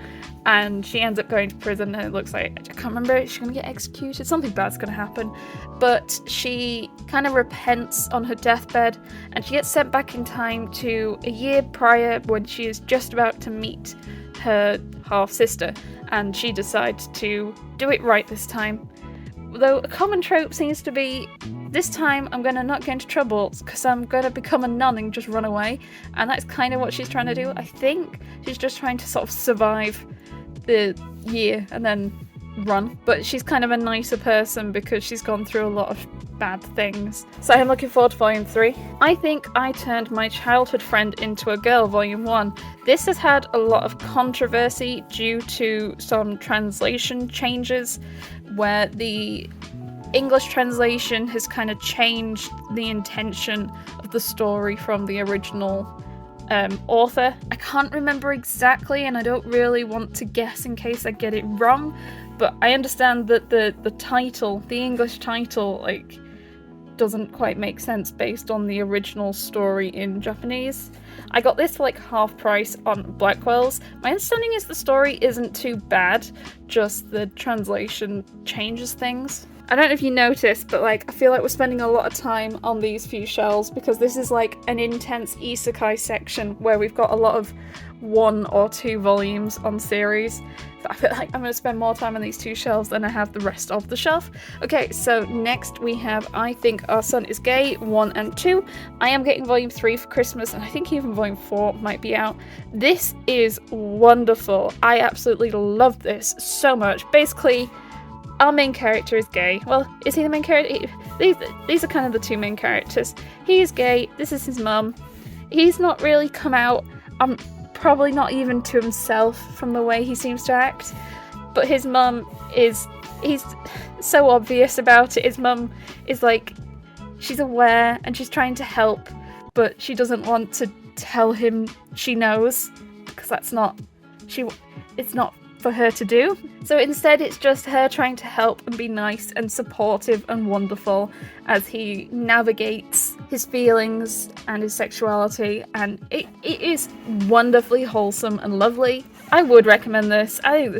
and she ends up going to prison, and it looks like, I can't remember, she's gonna get executed, something bad's gonna happen, but she kind of repents on her deathbed, and she gets sent back in time to a year prior when she is just about to meet her half-sister, and she decides to do it right this time. Though a common trope seems to be, this time I'm gonna not get into trouble because I'm gonna become a nun and just run away, and that's kind of what she's trying to do. I think she's just trying to sort of survive the year and then run, but she's kind of a nicer person because she's gone through a lot of bad things. So I'm looking forward to Volume 3. I Think I Turned My Childhood Friend Into a Girl, Volume 1. This has had a lot of controversy due to some translation changes where the English translation has kind of changed the intention of the story from the original author. I can't remember exactly, and I don't really want to guess in case I get it wrong, but I understand that the title, the English title, like, doesn't quite make sense based on the original story in Japanese. I got this for like half price on Blackwell's. My understanding is the story isn't too bad, just the translation changes things. I don't know if you noticed, but like, I feel like we're spending a lot of time on these few shelves because this is like an intense isekai section where we've got a lot of 1 or 2 volumes on series. So I feel like I'm going to spend more time on these 2 shelves than I have the rest of the shelf. Okay, so next we have I Think Our Son Is Gay 1 and 2. I am getting Volume 3 for Christmas, and I think even Volume 4 might be out. This is wonderful. I absolutely love this so much. Basically, our main character is gay. Well, is he the main character? These are kind of the 2 main characters. He is gay. This is his mum. He's not really come out. Probably not even to himself from the way he seems to act. But his mum he's so obvious about it. His mum is like, she's aware and she's trying to help, but she doesn't want to tell him she knows because it's not for her to do. So instead it's just her trying to help and be nice and supportive and wonderful as he navigates his feelings and his sexuality, and it is wonderfully wholesome and lovely. I would recommend this. I think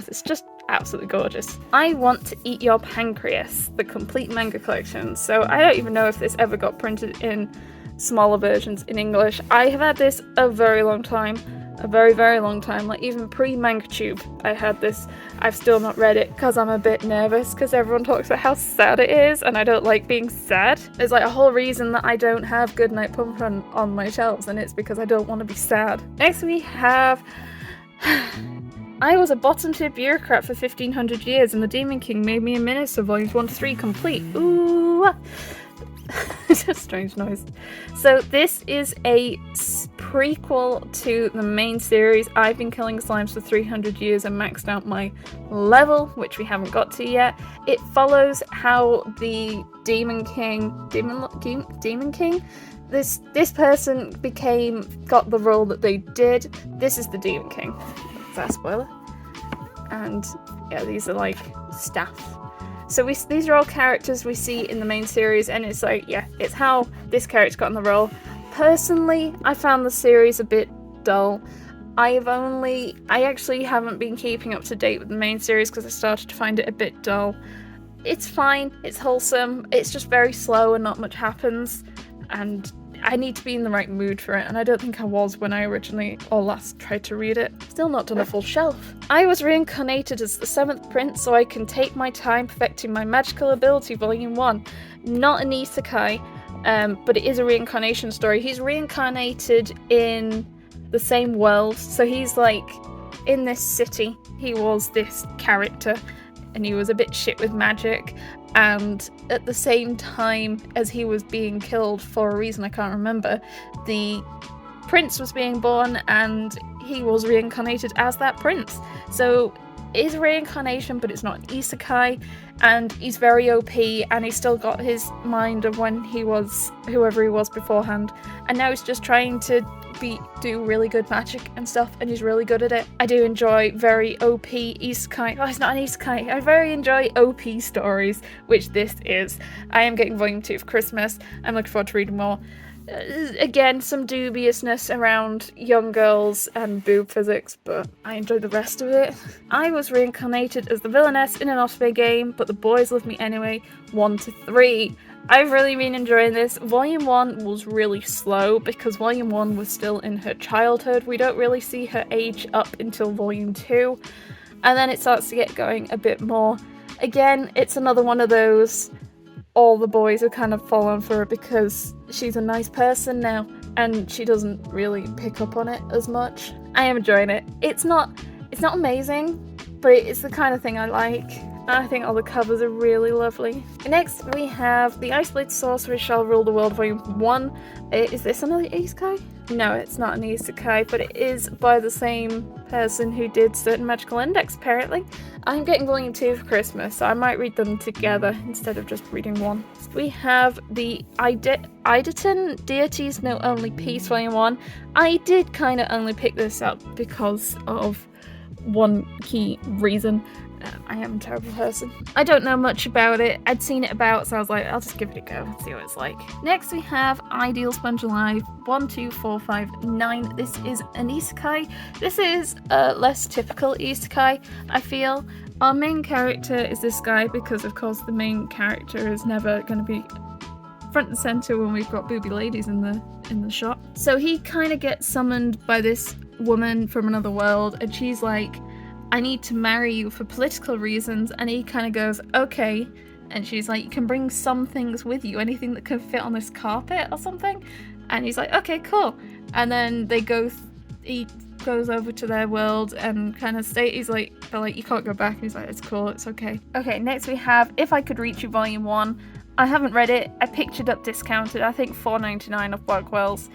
it's just absolutely gorgeous. I Want to Eat Your Pancreas, the complete manga collection. So I don't even know if this ever got printed in smaller versions in English. I have had this a very long time. A very, very long time, like even pre-MangaTube I had this. I've still not read it because I'm a bit nervous because everyone talks about how sad it is and I don't like being sad. There's like a whole reason that I don't have Goodnight Pumpkin on my shelves, and it's because I don't want to be sad. Next we have I Was a Bottom-tier bureaucrat for 1500 years and the Demon King made me a minister, volumes 1 to 3 complete. Ooh! It's a strange noise. So this is a prequel to the main series. I've been killing slimes for 300 years and maxed out my level, which we haven't got to yet. It follows how the Demon King, this person got the role that they did. This is the Demon King. Is that a spoiler? And yeah, these are like staff. So these are all characters we see in the main series, and it's like, yeah, it's how this character got in the role. Personally, I found the series a bit dull. I actually haven't been keeping up to date with the main series because I started to find it a bit dull. It's fine, it's wholesome, it's just very slow and not much happens, and I need to be in the right mood for it, and I don't think I was when I originally or last tried to read it. Still not done a full shelf. I was reincarnated as the 7th prince so I can take my time perfecting my magical ability, volume 1. Not an isekai, but it is a reincarnation story. He's reincarnated in the same world, so he's like in this city. He was this character and he was a bit shit with magic, and at the same time as he was being killed for a reason I can't remember, the prince was being born and he was reincarnated as that prince. So it is a reincarnation, but it's not an isekai, and he's very OP, and he's still got his mind of when he was whoever he was beforehand, and now he's just trying to do really good magic and stuff, and he's really good at it. I do enjoy very OP isekai. Oh, it's not an isekai. I very enjoy OP stories, which this is. I am getting volume 2 for Christmas. I'm looking forward to reading more. Again, some dubiousness around young girls and boob physics, but I enjoyed the rest of it. I was reincarnated as the villainess in an Osprey game, but the boys love me anyway. 1 to 3. I've really been enjoying this. Volume 1 was really slow because Volume 1 was still in her childhood. We don't really see her age up until Volume 2, and then it starts to get going a bit more. Again, it's another one of those, all the boys have kind of fallen for her because she's a nice person now, and she doesn't really pick up on it as much. I am enjoying it. It's not amazing, but it's the kind of thing I like. I think all the covers are really lovely. Next, we have The Ice-Blade Sorcerer Shall Rule the World, Volume 1. Is this another isekai? No, it's not an isekai, but it is by the same person who did Certain Magical Index, apparently. I'm getting Volume 2 for Christmas, so I might read them together instead of just reading one. We have the Idaten Deities Know Only Peace, Volume 1. I did kind of only pick this up because of one key reason. I am a terrible person. I don't know much about it. I'd seen it about, so I was like, I'll just give it a go and see what it's like. Next we have Ideal Sponge Alive 1, 2, 4, 5, 9. This is an isekai. This is a less typical isekai, I feel. Our main character is this guy because, of course, the main character is never going to be front and center when we've got booby ladies in the shot. So he kind of gets summoned by this woman from another world, and she's like, I need to marry you for political reasons, and he kind of goes, okay, and she's like, you can bring some things with you, anything that can fit on this carpet or something, and he's like, okay, cool, and then he goes over to their world and kind of they're like, you can't go back, and he's like, it's cool, it's okay. Okay, next we have If I Could Reach You Volume 1. I haven't read it. I picked it up discounted, I think $4.99 off Workwells,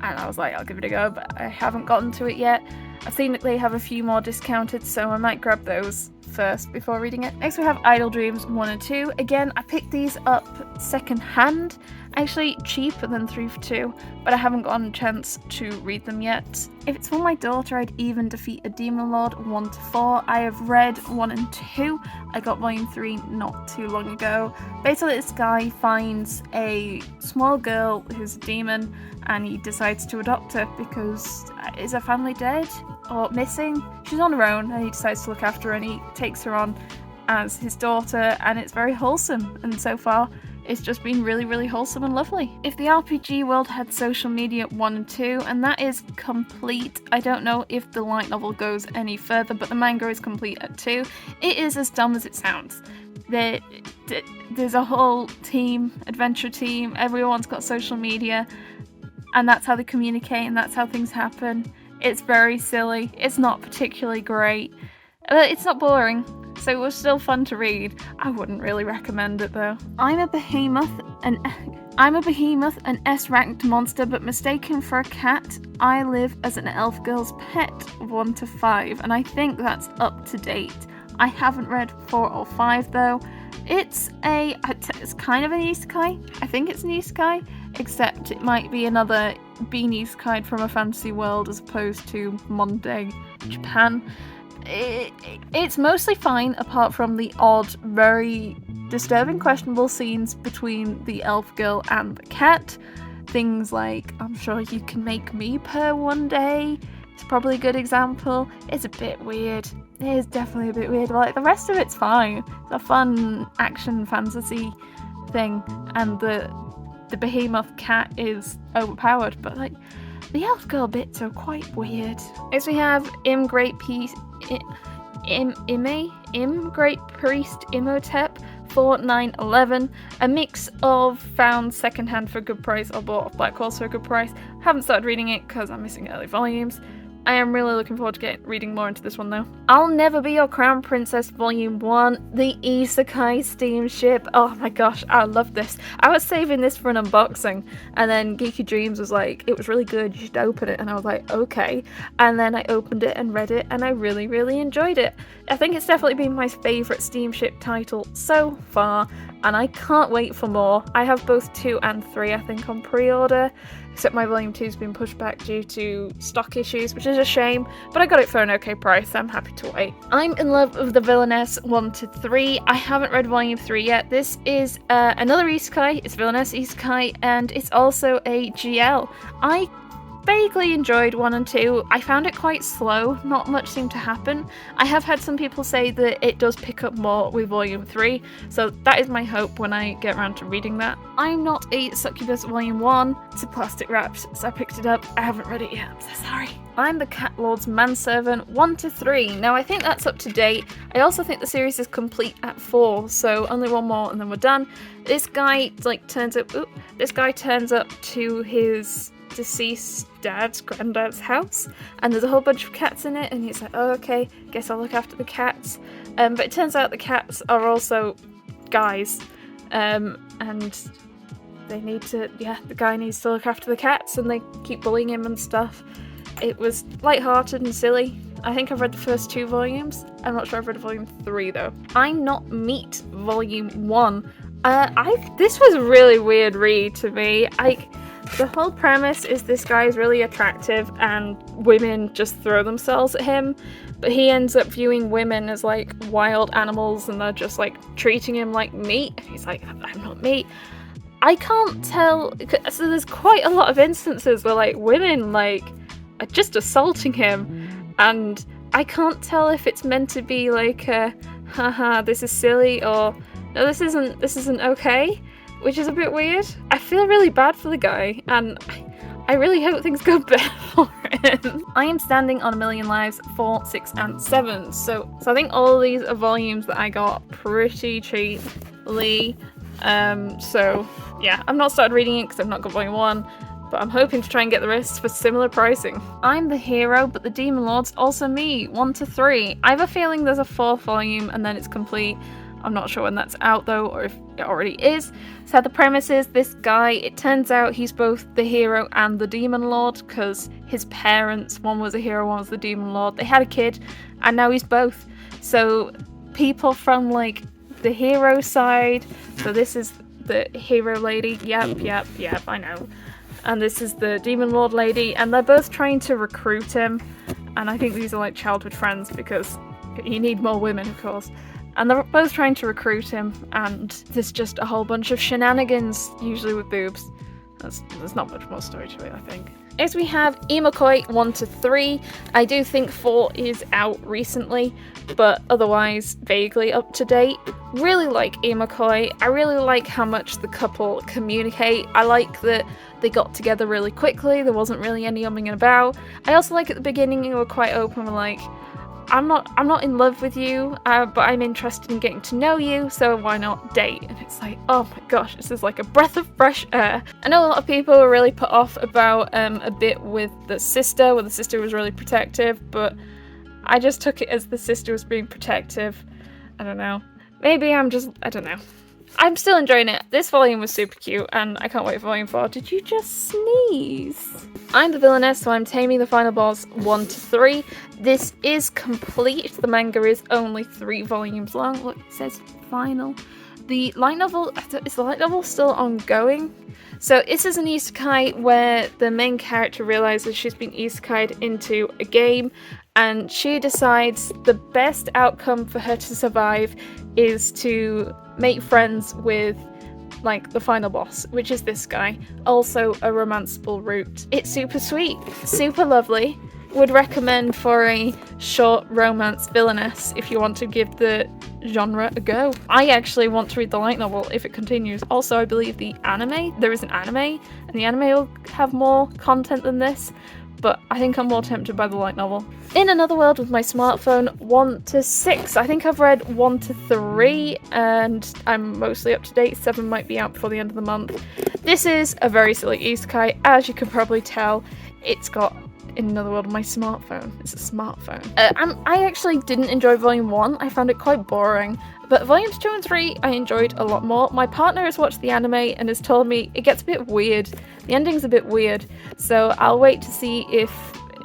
and I was like, I'll give it a go, but I haven't gotten to it yet. I've seen that they have a few more discounted, so I might grab those first before reading it. Next we have Idle Dreams 1 and 2. Again, I picked these up second hand, actually cheaper than 3 for 2, but I haven't gotten a chance to read them yet. If it's for my daughter, I'd even defeat a Demon Lord 1 to 4. I have read 1 and 2. I got volume 3 not too long ago. Basically, this guy finds a small girl who's a demon, and he decides to adopt her because is her family dead or missing? She's on her own, and he decides to look after her, and he takes her on as his daughter, and it's very wholesome, and so far it's just been really, really wholesome and lovely. If the RPG world had social media 1 and 2, and that is complete. I don't know if the light novel goes any further, but the manga is complete at 2. It is as dumb as it sounds. There's a whole team, adventure team, everyone's got social media, and that's how they communicate, and that's how things happen. It's very silly. It's not particularly great. It's not boring, so it was still fun to read. I wouldn't really recommend it though. I'm a behemoth, an S-ranked monster, but mistaken for a cat. I live as an elf girl's pet, 1 to 5, and I think that's up to date. I haven't read 4 or 5 though. It's kind of an isekai. I think it's an isekai, except it might be another bean isekai from a fantasy world as opposed to modern Japan. It's mostly fine, apart from the odd, very disturbing, questionable scenes between the elf girl and the cat. Things like, I'm sure you can make me purr one day. It's probably a good example. It's a bit weird. It is definitely a bit weird, but like the rest of it's fine. It's a fun action fantasy thing, and the the behemoth cat is overpowered, but like the elf girl bits are quite weird. Next we have Im Great Priest Imhotep 4911, a mix of found secondhand for a good price or bought off Black Horse for a good price. Haven't started reading it because I'm missing early volumes. I am really looking forward to reading more into this one though. I'll Never Be Your Crown Princess Volume 1, the Isekai steamship. Oh my gosh, I love this. I was saving this for an unboxing, and then Geeky Dreams was like, it was really good, you should open it, and I was like, okay. And then I opened it and read it, and I really, really enjoyed it. I think it's definitely been my favourite steamship title so far, and I can't wait for more. I have both 2 and 3, I think, on pre-order. Except my volume 2's been pushed back due to stock issues, which is a shame, but I got it for an okay price, so I'm happy to wait. I'm in love with the Villainess 1 to 3. I haven't read volume 3 yet. This is another Isekai. It's Villainess Isekai, and it's also a GL. I vaguely enjoyed 1 and 2. I found it quite slow, not much seemed to happen. I have had some people say that it does pick up more with volume 3, so that is my hope when I get around to reading that. I'm not a Succubus volume 1, it's a plastic wrapped, so I picked it up. I haven't read it yet, I'm so sorry. I'm the Cat Lord's Manservant 1 to 3. Now I think that's up to date. I also think the series is complete at 4, so only 1 more and then we're done. This guy turns up to his deceased granddad's house, and there's a whole bunch of cats in it, and he's like, oh okay, guess I'll look after the cats. But it turns out the cats are also guys, and they need to, the guy needs to look after the cats, and they keep bullying him and stuff. It was lighthearted and silly. I think I've read the first 2 volumes. I'm not sure I've read volume 3 though. I'm Not Meat volume 1. This was a really weird read to me. The whole premise is this guy's really attractive and women just throw themselves at him, but he ends up viewing women as like wild animals and they're just like treating him like meat. He's like, I'm not meat. I can't tell, so there's quite a lot of instances where like women like are just assaulting him, and I can't tell if it's meant to be like haha, this is silly, or no, this isn't okay. Which is a bit weird. I feel really bad for the guy, and I really hope things go better for him. I Am Standing on a Million Lives 4, 6, and 7. So I think all of these are volumes that I got pretty cheaply. So yeah, I've not started reading it because I've not got volume 1, but I'm hoping to try and get the rest for similar pricing. I'm the Hero, but the Demon Lord's also me, 1 to 3. I have a feeling there's a 4th volume and then it's complete. I'm not sure when that's out though, or if it already is. So the premise is this guy, it turns out he's both the hero and the demon lord, because his parents, one was a hero, one was the demon lord. They had a kid, and now he's both. So people from like the hero side, so this is the hero lady, yep, I know. And this is the demon lord lady, and they're both trying to recruit him. And I think these are like childhood friends, because you need more women, of course. And they're both trying to recruit him, and there's just a whole bunch of shenanigans, usually with boobs. There's not much more story to it, I think. Next we have Isekai 1 to 3. I do think 4 is out recently, but otherwise vaguely up to date. Really like Isekai. I really like how much the couple communicate. I like that they got together really quickly. There wasn't really any umming and about. I also like at the beginning they were quite open and like, I'm not in love with you, but I'm interested in getting to know you, so why not date? And it's like, oh my gosh, this is like a breath of fresh air. I know a lot of people were really put off about a bit with the sister, where the sister was really protective, but I just took it as the sister was being protective. I don't know. Maybe I don't know. I'm still enjoying it. This volume was super cute, and I can't wait for volume 4. Did you just sneeze? I'm the Villainess, so I'm Taming the Final Boss 1 to 3. This is complete. The manga is only 3 volumes long. Look, it says final. The light novel, is the light novel still ongoing? So this is an isekai where the main character realizes she's been isekai'd into a game, and she decides the best outcome for her to survive is to make friends with like the final boss, which is this guy, also a romanceable route. It's super sweet, super lovely. would recommend for a short romance villainess if you want to give the genre a go. I actually want to read the light novel if it continues. Also, I believe there is an anime, and the anime will have more content than this, but I think I'm more tempted by the light novel. In Another World with my smartphone, 1 to 6. I think I've read 1 to 3, and I'm mostly up to date. 7 might be out before the end of the month. This is a very silly isekai, as you can probably tell. It's got In Another World on my smartphone. It's a smartphone. I actually didn't enjoy Volume 1. I found it quite boring. But Volumes 2 and 3 I enjoyed a lot more. My partner has watched the anime and has told me it gets a bit weird. The ending's a bit weird. So I'll wait to see if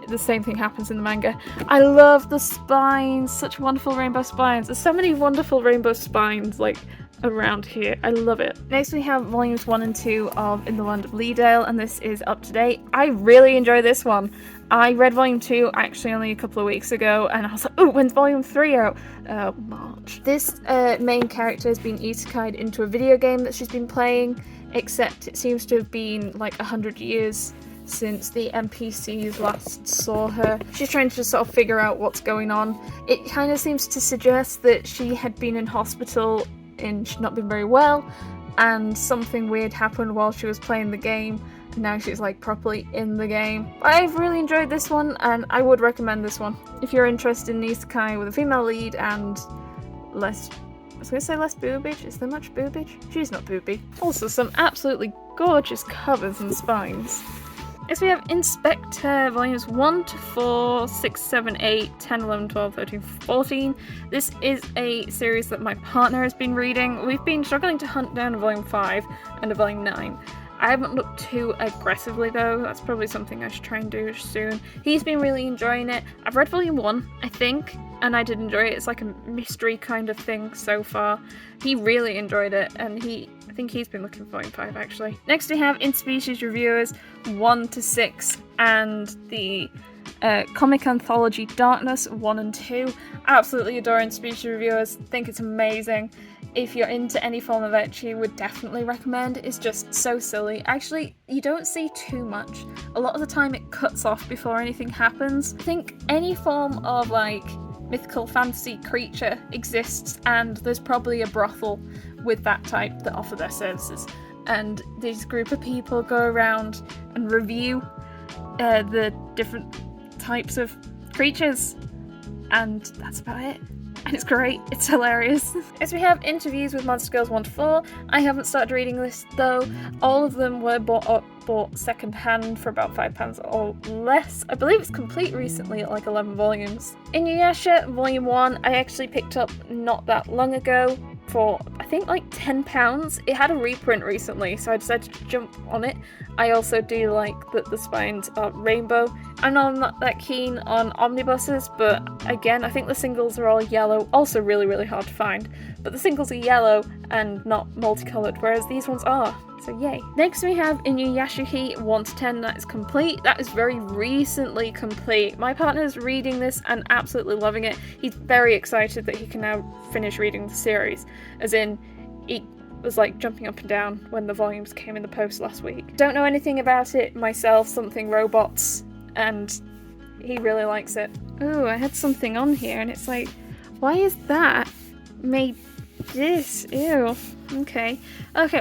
the same thing happens in the manga. I love the spines. Such wonderful rainbow spines. There's so many wonderful rainbow spines, like, around here. I love it. Next we have volumes 1 and 2 of In the Land of Leedale, and this is up to date. I really enjoy this one. I read volume 2 actually only a couple of weeks ago, and I was like, oh, when's volume 3 out? March. This main character has been isekai'd into a video game that she's been playing, except it seems to have been like 100 years since the NPCs last saw her. She's trying to just sort of figure out what's going on. It kind of seems to suggest that she had been in hospital and she'd not been very well, and something weird happened while she was playing the game, and now she's like properly in the game. I've really enjoyed this one, and I would recommend this one if you're interested in isekai with a female lead and less, I was gonna say less boobage. Is there much boobage? She's not booby. Also some absolutely gorgeous covers and spines. Next we have Inspector volumes 1 to 4, 6, 7, 8, 10, 11, 12, 13, 14. This is a series that my partner has been reading. We've been struggling to hunt down a volume 5 and a volume 9. I haven't looked too aggressively though. That's probably something I should try and do soon. He's been really enjoying it. I've read volume 1, I think, and I did enjoy it. It's like a mystery kind of thing so far. He really enjoyed it, and I think he's been looking for volume 5 actually. Next we have In Species Reviewers 1 to 6 and the comic anthology Darkness 1 and 2. Absolutely adore In Species Reviewers. Think it's amazing. If you're into any form of ecchi, would definitely recommend. It's just so silly. Actually, you don't see too much. A lot of the time it cuts off before anything happens. I think any form of like mythical fantasy creature exists, and there's probably a brothel with that type that offer their services. And this group of people go around and review the different types of creatures, and that's about it. And it's great, it's hilarious. As we have Interviews with Monster Girls 1 to 4, I haven't started reading this though. All of them were bought second hand for about £5 or less. I believe it's complete recently at like 11 volumes. Inuyasha volume 1 I actually picked up not that long ago for I think like £10. It had a reprint recently, so I decided to jump on it. I also do like that the spines are rainbow. I know I'm not that keen on omnibuses, but again I think the singles are all yellow, also really really hard to find, but the singles are yellow and not multicolored, whereas these ones are. So yay. Next we have Inuyasha 1 to 10, that is complete. That is very recently complete. My partner is reading this and absolutely loving it. He's very excited that he can now finish reading the series, as in he was like jumping up and down when the volumes came in the post last week. Don't know anything about it myself, something robots, and he really likes it. Ooh, I had something on here and it's like, why is that made this? Ew. Okay,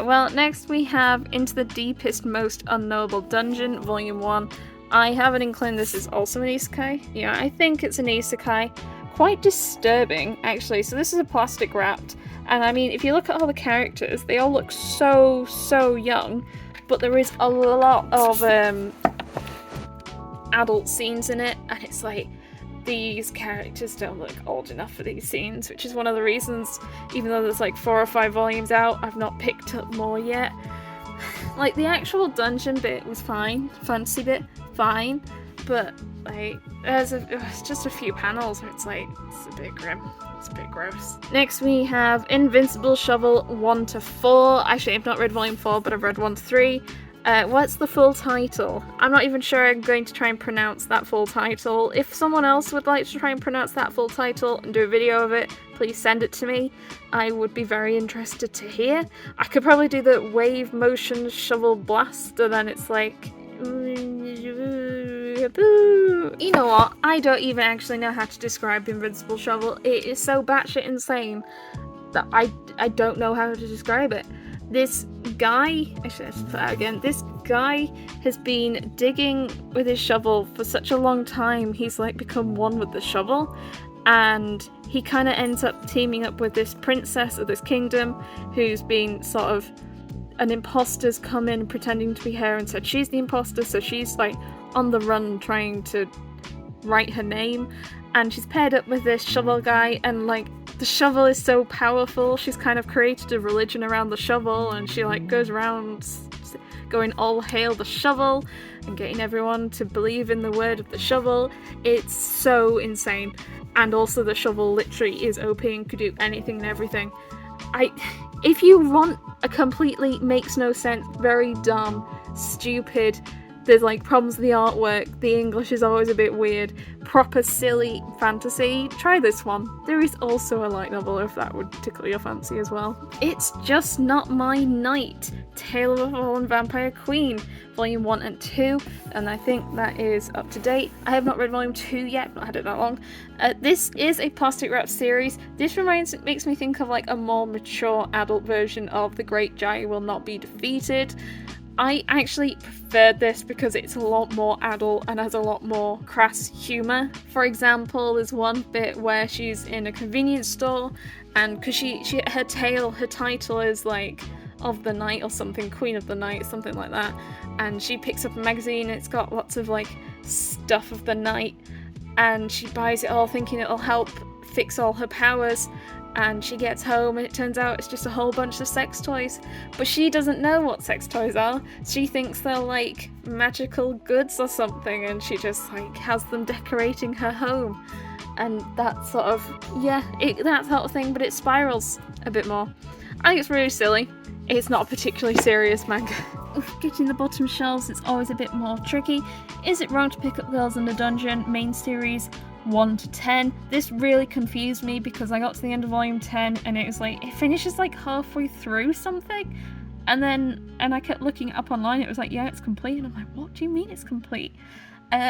well, next we have Into the Deepest, Most Unknowable Dungeon, Volume 1. I have an inkling this is also an isekai. Yeah, I think it's an isekai. Quite disturbing, actually. So this is a plastic wrapped, and I mean, if you look at all the characters, they all look so young, but there is a lot of adult scenes in it, and it's like, these characters don't look old enough for these scenes, which is one of the reasons, even though there's like 4 or 5 volumes out, I've not picked up more yet. Like, the actual dungeon bit was fine, fantasy bit, fine, but like, it's just a few panels where it's like, it's a bit grim, it's a bit gross. Next we have Invincible Shovel 1 to 4. Actually, I've not read volume 4, but I've read 1 to 3. What's the full title? I'm not even sure I'm going to try and pronounce that full title. If someone else would like to try and pronounce that full title and do a video of it, please send it to me. I would be very interested to hear. I could probably do the wave motion shovel blast, and then it's like here. Boo! You know what? I don't even actually know how to describe Invincible Shovel. It is so batshit insane that I don't know how to describe it. This guy, actually let's put that again. This guy has been digging with his shovel for such a long time. He's like become one with the shovel, and he kind of ends up teaming up with this princess of this kingdom who's been sort of an imposter's come in pretending to be her and said she's the imposter, so she's like on the run trying to write her name, and she's paired up with this shovel guy, and like the shovel is so powerful, she's kind of created a religion around the shovel, and she like goes around going all hail the shovel and getting everyone to believe in the word of the shovel. It's so insane, and also the shovel literally is OP and could do anything and everything. If you want a completely makes no sense, very dumb, stupid, there's like problems with the artwork, the English is always a bit weird, proper silly fantasy, try this one. There is also a light novel if that would tickle your fancy as well. It's Just Not My Night, Tale of a Fallen Vampire Queen, Volume 1 and 2, and I think that is up to date. I have not read Volume 2 yet, not had it that long. This is a plastic wrap series. This makes me think of like a more mature adult version of The Great Giant Will Not Be Defeated. I actually preferred this because it's a lot more adult and has a lot more crass humour. For example, there's one bit where she's in a convenience store, and because her title is like of the night or something, Queen of the Night, something like that, and she picks up a magazine and it's got lots of like stuff of the night, and she buys it all thinking it'll help fix all her powers. And she gets home and it turns out it's just a whole bunch of sex toys. But she doesn't know what sex toys are. She thinks they're like magical goods or something, and she just like has them decorating her home. And that sort of, that sort of thing, but it spirals a bit more. I think it's really silly. It's not a particularly serious manga. Getting the bottom shelves, it's always a bit more tricky. Is it wrong to pick up Girls in the Dungeon main series 1 to 10? This really confused me because I got to the end of volume 10 and it was like, it finishes like halfway through something, and I kept looking it up online. It was like, yeah, it's complete, and I'm like, what do you mean it's complete?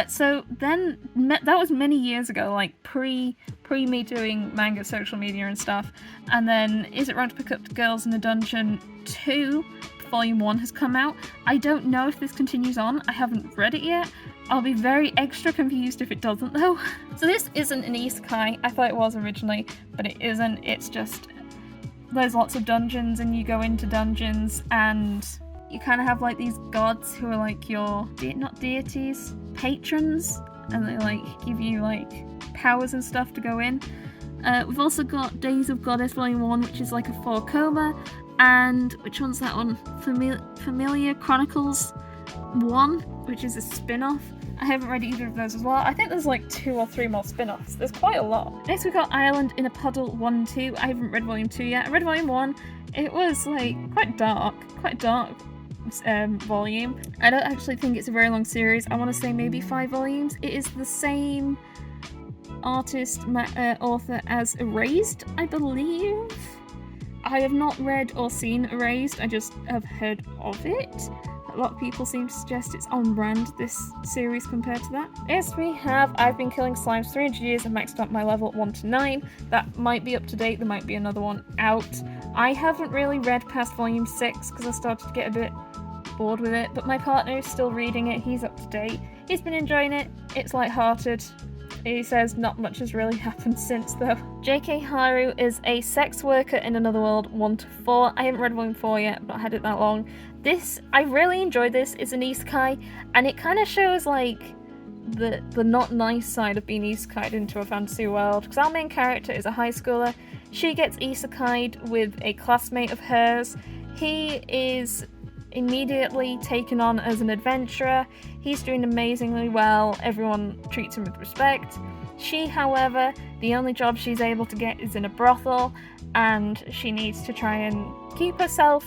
So then that was many years ago, like pre me doing manga social media and stuff. And then Is It Wrong to Pick Up Girls in the Dungeon 2 Volume 1 has come out. I don't know if this continues on. I haven't read it yet. I'll be very extra confused if it doesn't though. So this isn't an isekai. I thought it was originally, but it isn't. It's just there's lots of dungeons and you go into dungeons and you kind of have like these gods who are like your, not deities, patrons, and they like give you like powers and stuff to go in. We've also got Days of Goddess Volume 1, which is like a 4-coma, and which one's that one? Familiar Chronicles 1, which is a spin-off. I haven't read either of those as well. I think there's like 2 or 3 more spin-offs. There's quite a lot. Next we've got Island in a Puddle 1 and 2. I haven't read Volume 2 yet. I read Volume 1. It was like quite dark volume. I don't actually think it's a very long series. I want to say maybe 5 volumes. It is the same artist, author as Erased, I believe. I have not read or seen Erased, I just have heard of it. A lot of people seem to suggest it's on brand, this series, compared to that. Yes, we have I've Been Killing Slimes 300 Years and maxed out my level 1 to 9. That might be up to date, there might be another one out. I haven't really read past volume 6 because I started to get a bit bored with it, but my partner is still reading it, he's up to date. He's been enjoying it, it's lighthearted. He says not much has really happened since though. JK Haru is a sex worker in another world 1 to 4. I haven't read volume 4 yet, I've not had it that long. I really enjoyed this. It's an isekai, and it kind of shows like the not nice side of being isekai'd into a fantasy world, because our main character is a high schooler. She gets isekai'd with a classmate of hers. He is immediately taken on as an adventurer. He's doing amazingly well. Everyone treats him with respect. She, however, the only job she's able to get is in a brothel, and she needs to try and keep herself,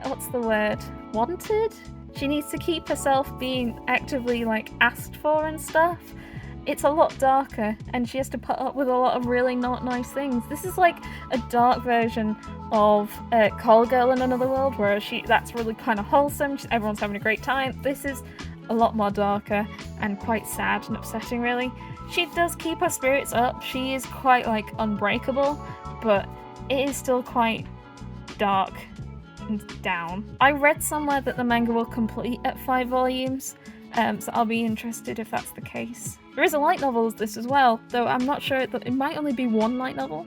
what's the word, wanted? She needs to keep herself being actively like asked for and stuff. It's a lot darker, and she has to put up with a lot of really not nice things. This is like a dark version of Call Girl in Another World, where that's really kind of wholesome, everyone's having a great time. This is a lot more darker and quite sad and upsetting, really. She does keep her spirits up. She is quite, like, unbreakable, but it is still quite dark and down. I read somewhere that the manga will complete at 5 volumes, so I'll be interested if that's the case. There is a light novel of this as well, though I'm not sure, it might only be one light novel.